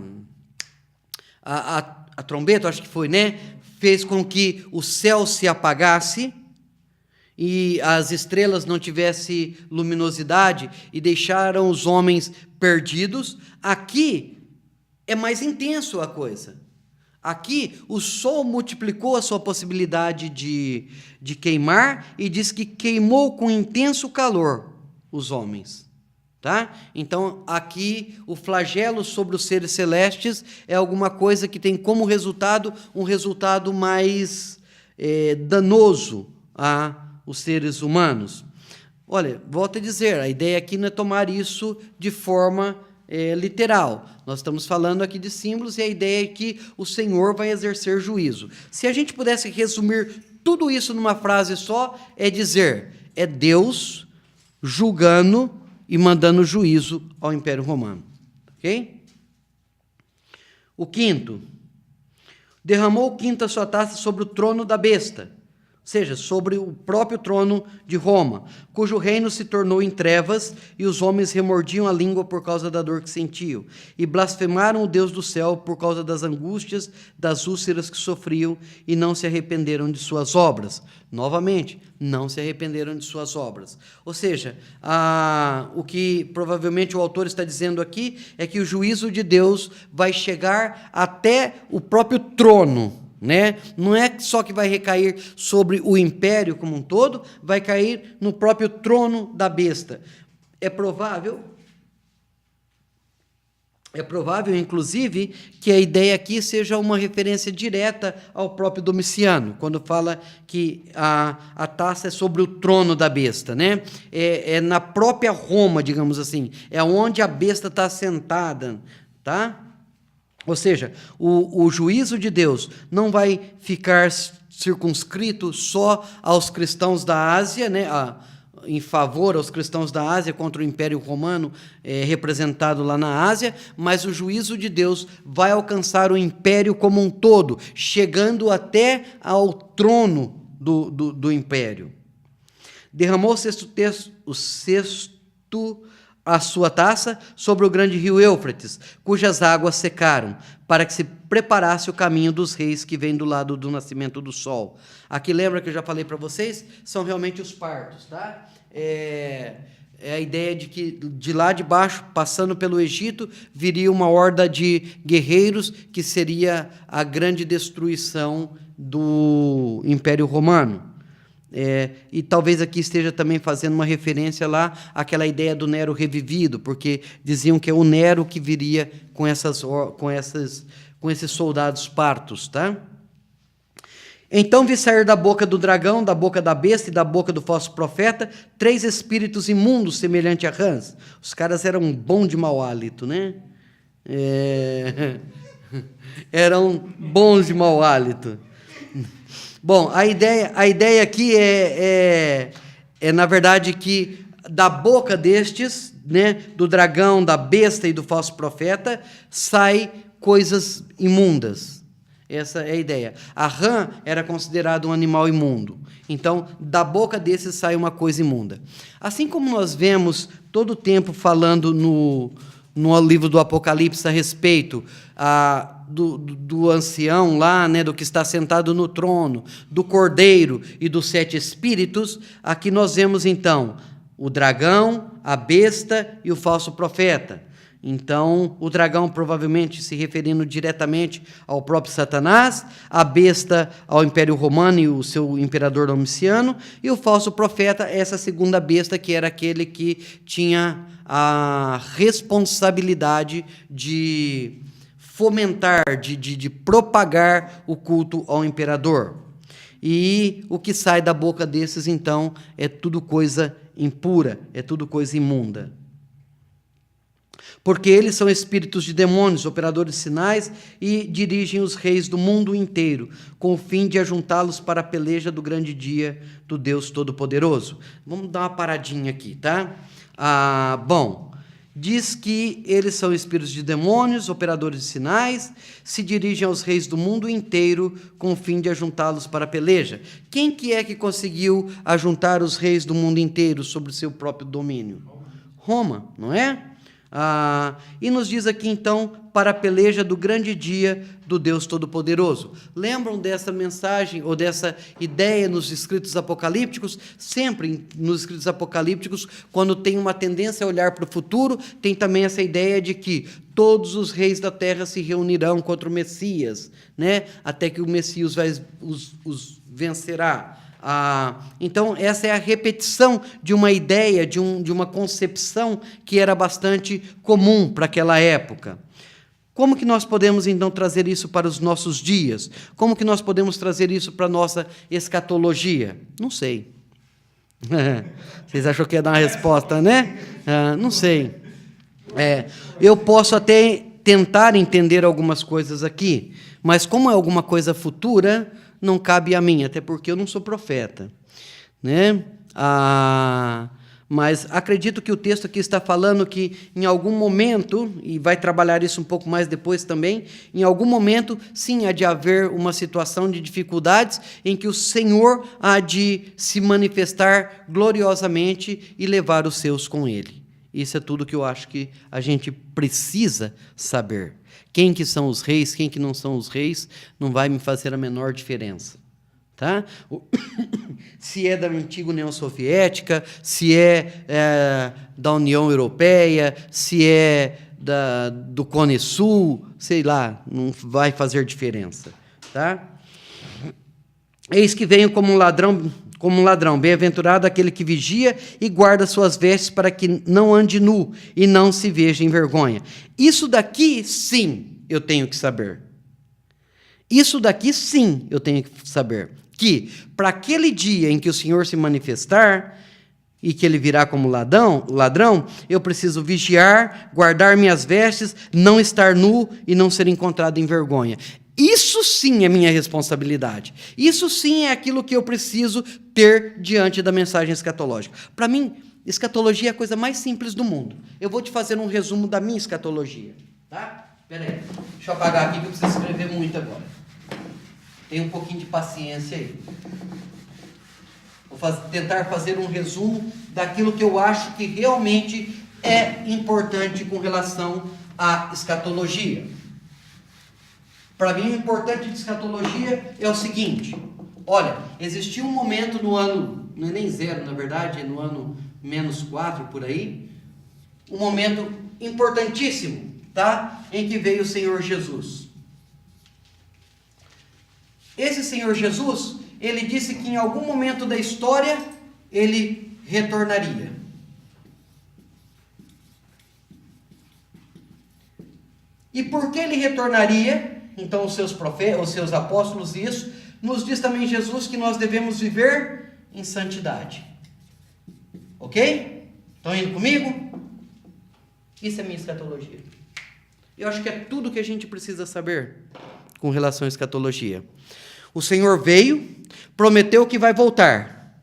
A: trombeta, acho que foi, né, fez com que o céu se apagasse e as estrelas não tivessem luminosidade e deixaram os homens perdidos, aqui é mais intenso a coisa. Aqui o sol multiplicou a sua possibilidade de queimar e diz que queimou com intenso calor os homens. Tá? Então, aqui, o flagelo sobre os seres celestes é alguma coisa que tem como resultado um resultado mais danoso aos seres humanos. Olha, volto a dizer, a ideia aqui não é tomar isso de forma literal. Nós estamos falando aqui de símbolos e a ideia é que o Senhor vai exercer juízo. Se a gente pudesse resumir tudo isso numa frase só, é dizer, é Deus julgando e mandando juízo ao Império Romano. Ok? O quinto, derramou o quinto a sua taça sobre o trono da besta, ou seja, sobre o próprio trono de Roma, cujo reino se tornou em trevas, e os homens remordiam a língua por causa da dor que sentiam, e blasfemaram o Deus do céu por causa das angústias, das úlceras que sofriam, e não se arrependeram de suas obras. Novamente, não se arrependeram de suas obras. Ou seja, o que provavelmente o autor está dizendo aqui é que o juízo de Deus vai chegar até o próprio trono né? Não é só que vai recair sobre o império como um todo, vai cair no próprio trono da besta. É provável, inclusive, que a ideia aqui seja uma referência direta ao próprio Domiciano, quando fala que a taça é sobre o trono da besta, né? É na própria Roma, digamos assim, é onde a besta está assentada, tá? Ou seja, o juízo de Deus não vai ficar circunscrito só aos cristãos da Ásia, né? Em favor aos cristãos da Ásia contra o Império Romano representado lá na Ásia, mas o juízo de Deus vai alcançar o Império como um todo, chegando até ao trono do Império. Derramou o sexto a sua taça sobre o grande rio Éufrates, cujas águas secaram, para que se preparasse o caminho dos reis que vem do lado do nascimento do sol. Aqui lembra que eu já falei para vocês? São realmente os partos, tá? É a ideia de que de lá de baixo, passando pelo Egito, viria uma horda de guerreiros que seria a grande destruição do Império Romano. E talvez aqui esteja também fazendo uma referência lá àquela ideia do Nero revivido, porque diziam que é o Nero que viria com esses soldados partos, tá? Então vi sair da boca do dragão, da boca da besta e da boca do falso profeta 3 espíritos imundos semelhante a rãs. Os caras eram bons de mau hálito, né? Eram bons de mau hálito. Bom, a ideia aqui é na verdade, que da boca destes, né, do dragão, da besta e do falso profeta, sai coisas imundas. Essa é a ideia. A rã era considerada um animal imundo. Então, da boca desses sai uma coisa imunda. Assim como nós vemos todo o tempo falando no livro do Apocalipse a respeito do ancião lá, né, do que está sentado no trono, do cordeiro e dos 7 espíritos, aqui nós vemos então o dragão, a besta e o falso profeta. Então, o dragão provavelmente se referindo diretamente ao próprio Satanás, a besta ao Império Romano e o seu imperador Domiciano, e o falso profeta, essa segunda besta, que era aquele que tinha a responsabilidade de fomentar, de propagar o culto ao imperador. E o que sai da boca desses, então, é tudo coisa impura, é tudo coisa imunda. Porque eles são espíritos de demônios, operadores de sinais, e dirigem os reis do mundo inteiro, com o fim de ajuntá-los para a peleja do grande dia do Deus Todo-Poderoso. Vamos dar uma paradinha aqui, tá? Bom, diz que eles são espíritos de demônios, operadores de sinais, se dirigem aos reis do mundo inteiro, com o fim de ajuntá-los para a peleja. Quem que é que conseguiu ajuntar os reis do mundo inteiro sobre o seu próprio domínio? Roma, não é? E nos diz aqui, então, para a peleja do grande dia do Deus Todo-Poderoso. Lembram dessa mensagem ou dessa ideia nos escritos apocalípticos? Sempre nos escritos apocalípticos, quando tem uma tendência a olhar para o futuro, tem também essa ideia de que todos os reis da terra se reunirão contra o Messias, né? Até que o Messias os vencerá. Então, essa é a repetição de uma ideia, de uma concepção que era bastante comum para aquela época. Como que nós podemos, então, trazer isso para os nossos dias? Como que nós podemos trazer isso para a nossa escatologia? Não sei. Vocês acham que ia dar uma resposta, né? Não sei. Eu posso até tentar entender algumas coisas aqui, mas como é alguma coisa futura, não cabe a mim, até porque eu não sou profeta, né? Mas acredito que o texto aqui está falando que em algum momento, e vai trabalhar isso um pouco mais depois também, em algum momento, sim, há de haver uma situação de dificuldades em que o Senhor há de se manifestar gloriosamente e levar os seus com Ele. Isso é tudo que eu acho que a gente precisa saber. Quem que são os reis, quem que não são os reis, não vai me fazer a menor diferença. Tá? Se é da antiga União Soviética, se é da União Europeia, se é do Cone Sul, sei lá, não vai fazer diferença. Tá? Eis que venho como um ladrão, bem-aventurado aquele que vigia e guarda suas vestes para que não ande nu e não se veja em vergonha. Isso daqui, sim, eu tenho que saber. Isso daqui, sim, eu tenho que saber. Que, para aquele dia em que o Senhor se manifestar e que ele virá como ladrão, eu preciso vigiar, guardar minhas vestes, não estar nu e não ser encontrado em vergonha. Isso sim é minha responsabilidade. Isso sim é aquilo que eu preciso ter diante da mensagem escatológica. Para mim, escatologia é a coisa mais simples do mundo. Eu vou te fazer um resumo da minha escatologia. Tá? Espera aí. Deixa eu apagar aqui que eu preciso escrever muito agora. Tenha um pouquinho de paciência aí. Vou tentar fazer um resumo daquilo que eu acho que realmente é importante com relação à escatologia. Para mim, o importante de escatologia é o seguinte: olha, existiu um momento no ano, não é nem 0, na verdade, é no ano -4 por aí, um momento importantíssimo, tá? Em que veio o Senhor Jesus. Esse Senhor Jesus, ele disse que em algum momento da história ele retornaria. E por que ele retornaria? Então, os seus profetas, os seus apóstolos, isso, nos diz também Jesus que nós devemos viver em santidade. Ok? Estão indo comigo? Isso é minha escatologia. Eu acho que é tudo que a gente precisa saber com relação à escatologia. O Senhor veio, prometeu que vai voltar.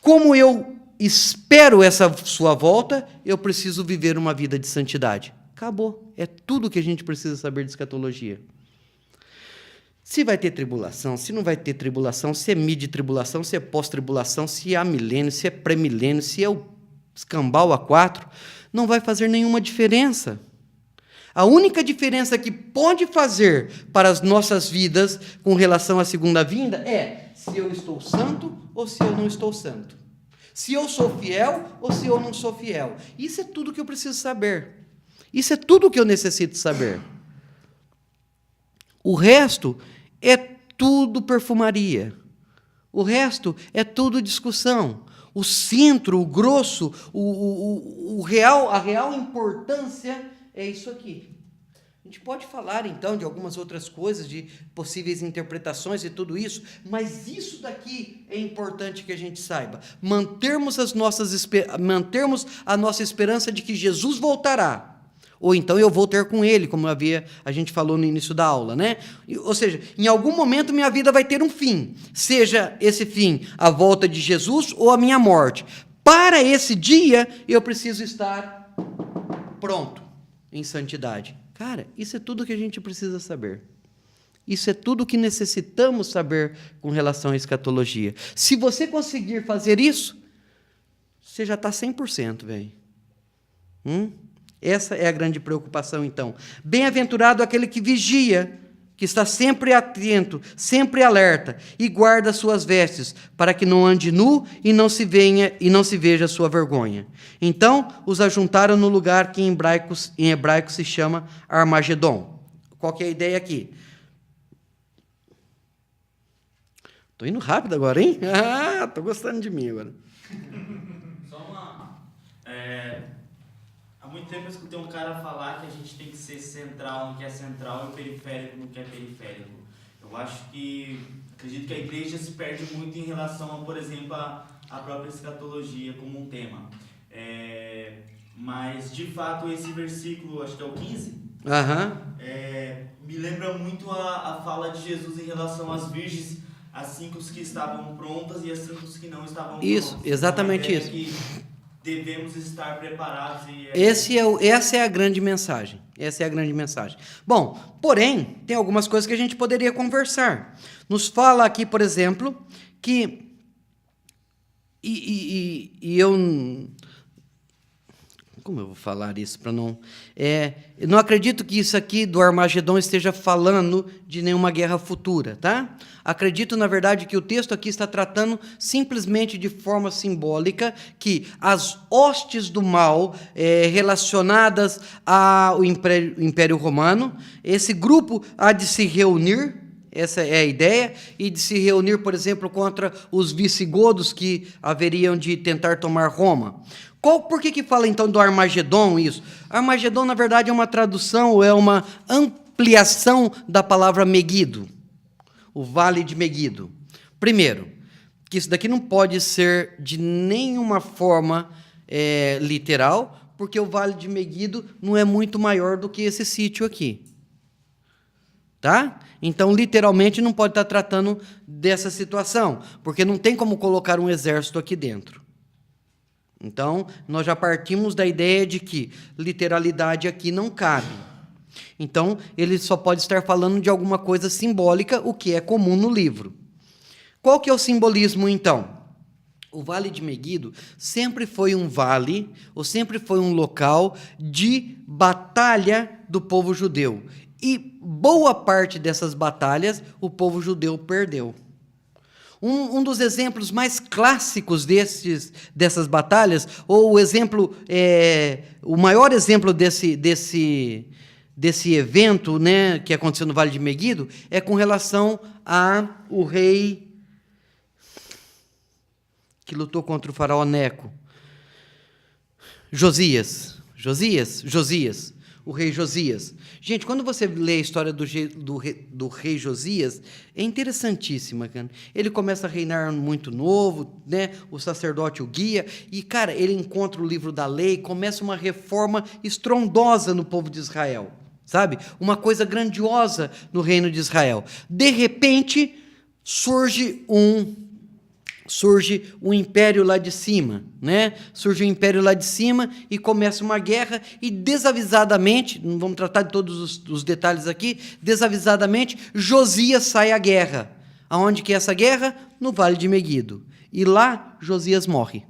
A: Como eu espero essa sua volta, eu preciso viver uma vida de santidade. Acabou. É tudo que a gente precisa saber de escatologia. Se vai ter tribulação, se não vai ter tribulação, se é mid-tribulação, se é pós-tribulação, se há milênio, se é pré-milênio, se é o escambau A4, não vai fazer nenhuma diferença. A única diferença que pode fazer para as nossas vidas com relação à segunda vinda é se eu estou santo ou se eu não estou santo. Se eu sou fiel ou se eu não sou fiel. Isso é tudo que eu preciso saber. Isso é tudo o que eu necessito saber. O resto é tudo perfumaria. O resto é tudo discussão. O centro, o grosso, a real importância é isso aqui. A gente pode falar, então, de algumas outras coisas, de possíveis interpretações e tudo isso, mas isso daqui é importante que a gente saiba. Mantermos a nossa esperança de que Jesus voltará. Ou então eu vou ter com ele, como a gente falou no início da aula, né? Ou seja, em algum momento minha vida vai ter um fim. Seja esse fim a volta de Jesus ou a minha morte. Para esse dia, eu preciso estar pronto, em santidade. Cara, isso é tudo que a gente precisa saber. Isso é tudo que necessitamos saber com relação à escatologia. Se você conseguir fazer isso, você já está 100%, velho. Essa é a grande preocupação, então. Bem-aventurado aquele que vigia, que está sempre atento, sempre alerta, e guarda suas vestes, para que não ande nu e não se veja a sua vergonha. Então, os ajuntaram no lugar que em hebraico se chama Armagedon. Qual que é a ideia aqui? Estou indo rápido agora, hein? Estou gostando de mim agora.
C: Só uma... Há muito tempo eu escutei um cara falar que a gente tem que ser central no que é central e periférico no que é periférico. Eu acredito que a igreja se perde muito em relação, por exemplo, à própria escatologia como um tema. Mas, de fato, esse versículo, acho que é o 15, me lembra muito a fala de Jesus em relação às virgens, as 5 que estavam prontas e as 5 que não estavam prontas.
A: Isso, exatamente isso.
C: Que devemos estar preparados.
A: Essa é a grande mensagem. Essa é a grande mensagem. Bom, porém, tem algumas coisas que a gente poderia conversar. Nos fala aqui, por exemplo, que... Como eu vou falar isso para não... eu não acredito que isso aqui do Armagedon esteja falando de nenhuma guerra futura, tá? Acredito, na verdade, que o texto aqui está tratando simplesmente de forma simbólica que as hostes do mal relacionadas ao Império Romano, esse grupo há de se reunir, essa é a ideia, e de se reunir, por exemplo, contra os visigodos que haveriam de tentar tomar Roma. Por que fala, então, do Armagedon isso? Armagedon, na verdade, é uma tradução, ou é uma ampliação da palavra Megido, o Vale de Megido. Primeiro, que isso daqui não pode ser de nenhuma forma literal, porque o Vale de Megido não é muito maior do que esse sítio aqui. Tá? Então, literalmente, não pode estar tratando dessa situação, porque não tem como colocar um exército aqui dentro. Então, nós já partimos da ideia de que literalidade aqui não cabe. Então, ele só pode estar falando de alguma coisa simbólica, o que é comum no livro. Qual que é o simbolismo, então? O Vale de Megido sempre foi um vale, ou sempre foi um local de batalha do povo judeu. E boa parte dessas batalhas o povo judeu perdeu. Um dos exemplos mais clássicos dessas batalhas, ou o maior exemplo desse evento, né, que aconteceu no Vale de Megido, é com relação ao rei que lutou contra o faraó Neco. Josias, o rei Josias. Gente, quando você lê a história do rei Josias, é interessantíssima, cara. Ele começa a reinar muito novo, né? O sacerdote o guia, e, cara, ele encontra o livro da lei, começa uma reforma estrondosa no povo de Israel, sabe? Uma coisa grandiosa no reino de Israel. De repente, surge um império lá de cima, né? Surge um império lá de cima e começa uma guerra e desavisadamente, não vamos tratar de todos os detalhes aqui, desavisadamente, Josias sai à guerra. Aonde que é essa guerra? No Vale de Megido. E lá, Josias morre.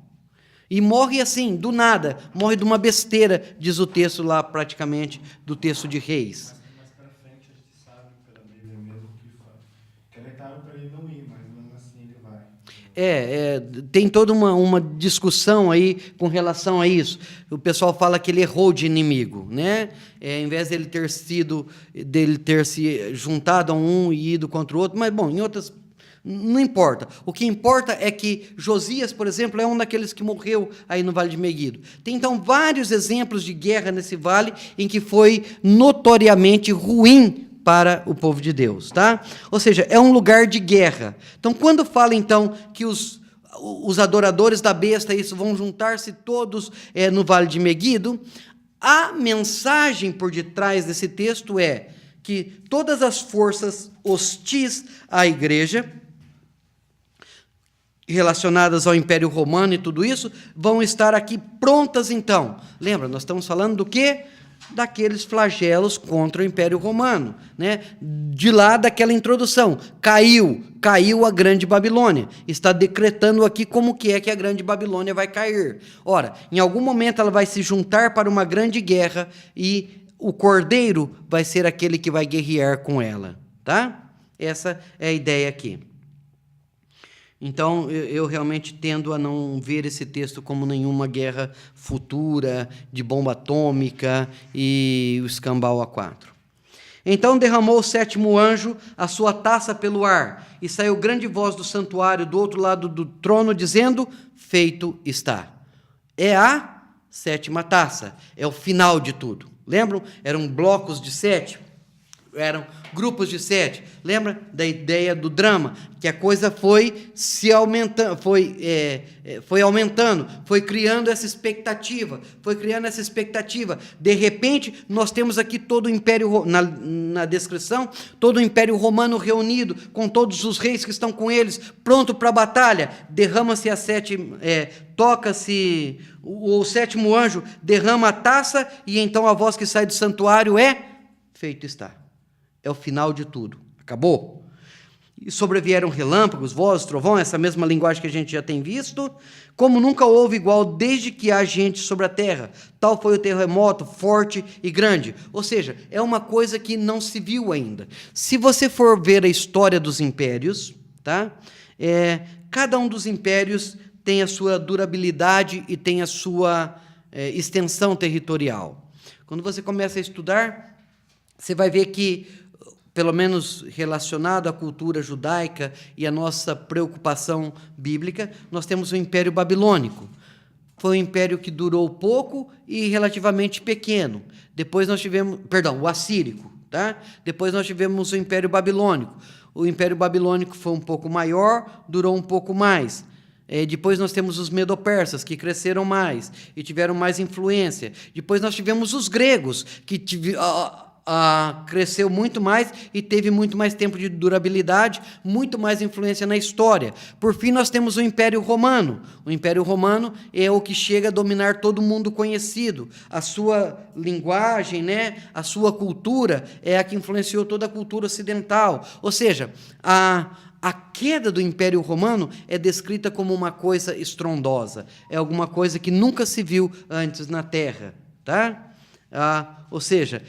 A: E morre assim, do nada, morre de uma besteira, diz o texto lá, praticamente, do texto de Reis.
B: Mais para frente, a gente sabe, pela Bíblia mesmo, que alertaram para ele não ir, mas mesmo assim ele vai.
A: Tem toda uma discussão aí com relação a isso. O pessoal fala que ele errou de inimigo, né? Em vez dele ter se juntado a um e ido contra o outro, mas, bom, em outras... Não importa. O que importa é que Josias, por exemplo, é um daqueles que morreu aí no Vale de Megido. Tem, então, vários exemplos de guerra nesse vale em que foi notoriamente ruim para o povo de Deus, tá? Ou seja, é um lugar de guerra. Então, quando fala, então, que os adoradores da besta isso, vão juntar-se todos no Vale de Megido, a mensagem por detrás desse texto é que todas as forças hostis à igreja, relacionadas ao Império Romano e tudo isso, vão estar aqui prontas, então. Lembra, nós estamos falando do quê? Daqueles flagelos contra o Império Romano, né? De lá daquela introdução, caiu a Grande Babilônia, está decretando aqui como que é que a Grande Babilônia vai cair. Ora, em algum momento ela vai se juntar para uma grande guerra e o cordeiro vai ser aquele que vai guerrear com ela, tá? Essa é a ideia aqui. Então, eu realmente tendo a não ver esse texto como nenhuma guerra futura, de bomba atômica e o escambau A4. Então derramou o sétimo anjo a sua taça pelo ar, e saiu grande voz do santuário do outro lado do trono, dizendo, feito está. É a sétima taça, é o final de tudo. Lembram? Eram blocos de 7, eram grupos de 7. Lembra da ideia do drama? Que a coisa foi se aumentando, foi aumentando, foi criando essa expectativa, De repente, nós temos aqui todo o Império, na descrição, todo o Império Romano reunido, com todos os reis que estão com eles, pronto para a batalha. Derrama-se toca-se, o sétimo anjo derrama a taça, e então a voz que sai do santuário é, feito está. É o final de tudo. Acabou. E sobrevieram relâmpagos, vozes, trovão, essa mesma linguagem que a gente já tem visto, como nunca houve igual desde que há gente sobre a terra. Tal foi o terremoto, forte e grande. Ou seja, é uma coisa que não se viu ainda. Se você for ver a história dos impérios, tá? Cada um dos impérios tem a sua durabilidade e tem a sua extensão territorial. Quando você começa a estudar, você vai ver que o pelo menos relacionado à cultura judaica e à nossa preocupação bíblica, nós temos o Império Babilônico. Foi um império que durou pouco e relativamente pequeno. Depois nós tivemos, o assírico, tá? Depois nós tivemos o Império Babilônico. O Império Babilônico foi um pouco maior, durou um pouco mais. Depois nós temos os medo-persas, que cresceram mais e tiveram mais influência. Depois nós tivemos os gregos, que cresceu muito mais e teve muito mais tempo de durabilidade, muito mais influência na história. Por fim, nós temos o Império Romano. O Império Romano é o que chega a dominar todo mundo conhecido. A sua linguagem, né, a sua cultura é a que influenciou toda a cultura ocidental. Ou seja, a queda do Império Romano é descrita como uma coisa estrondosa. É alguma coisa que nunca se viu antes na Terra, tá? Ou seja,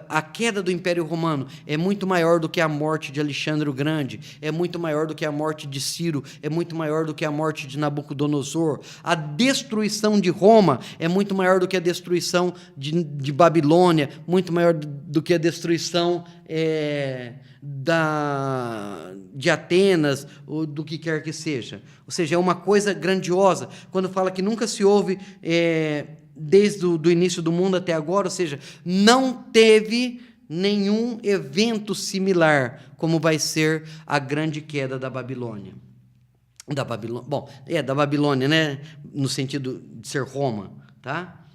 A: a queda do Império Romano é muito maior do que a morte de Alexandre o Grande, é muito maior do que a morte de Ciro, é muito maior do que a morte de Nabucodonosor. A destruição de Roma é muito maior do que a destruição de Babilônia, muito maior do que a destruição de Atenas, ou do que quer que seja. Ou seja, é uma coisa grandiosa. Quando fala que nunca se houve... desde o início do mundo até agora, ou seja, não teve nenhum evento similar, como vai ser a grande queda da Babilônia. Da Babilônia, né? No sentido de ser Roma, tá?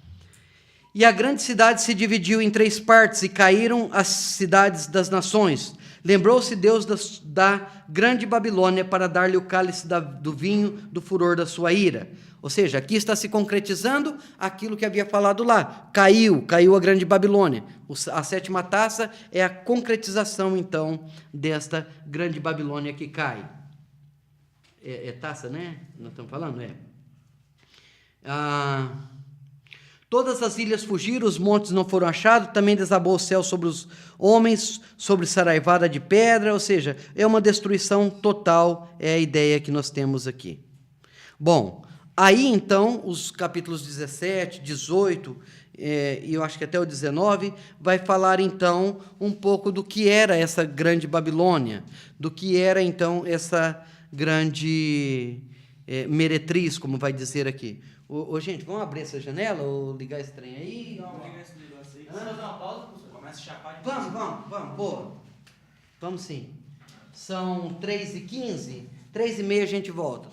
A: E a grande cidade se dividiu em 3 partes, e caíram as cidades das nações. Lembrou-se Deus da grande Babilônia para dar-lhe o cálice do vinho do furor da sua ira. Ou seja, aqui está se concretizando aquilo que havia falado lá. Caiu a grande Babilônia. A 7ª taça é a concretização, então, desta grande Babilônia que cai. É taça, né? Nós estamos falando? Todas as ilhas fugiram, os montes não foram achados, também desabou o céu sobre os homens, sobre saraivada de pedra, ou seja, é uma destruição total, é a ideia que nós temos aqui. Bom, aí então, os capítulos 17, 18, e eu acho que até o 19, vai falar então um pouco do que era essa grande Babilônia, do que era então essa grande meretriz, como vai dizer aqui. Gente, vamos abrir essa janela ou ligar esse trem aí?
C: Não, liga esse negócio aí. Vamos fazer uma pausa, professor? Começa a chapar de
A: Vamos, boa. Vamos sim. São 3h15, 3h30 a gente volta.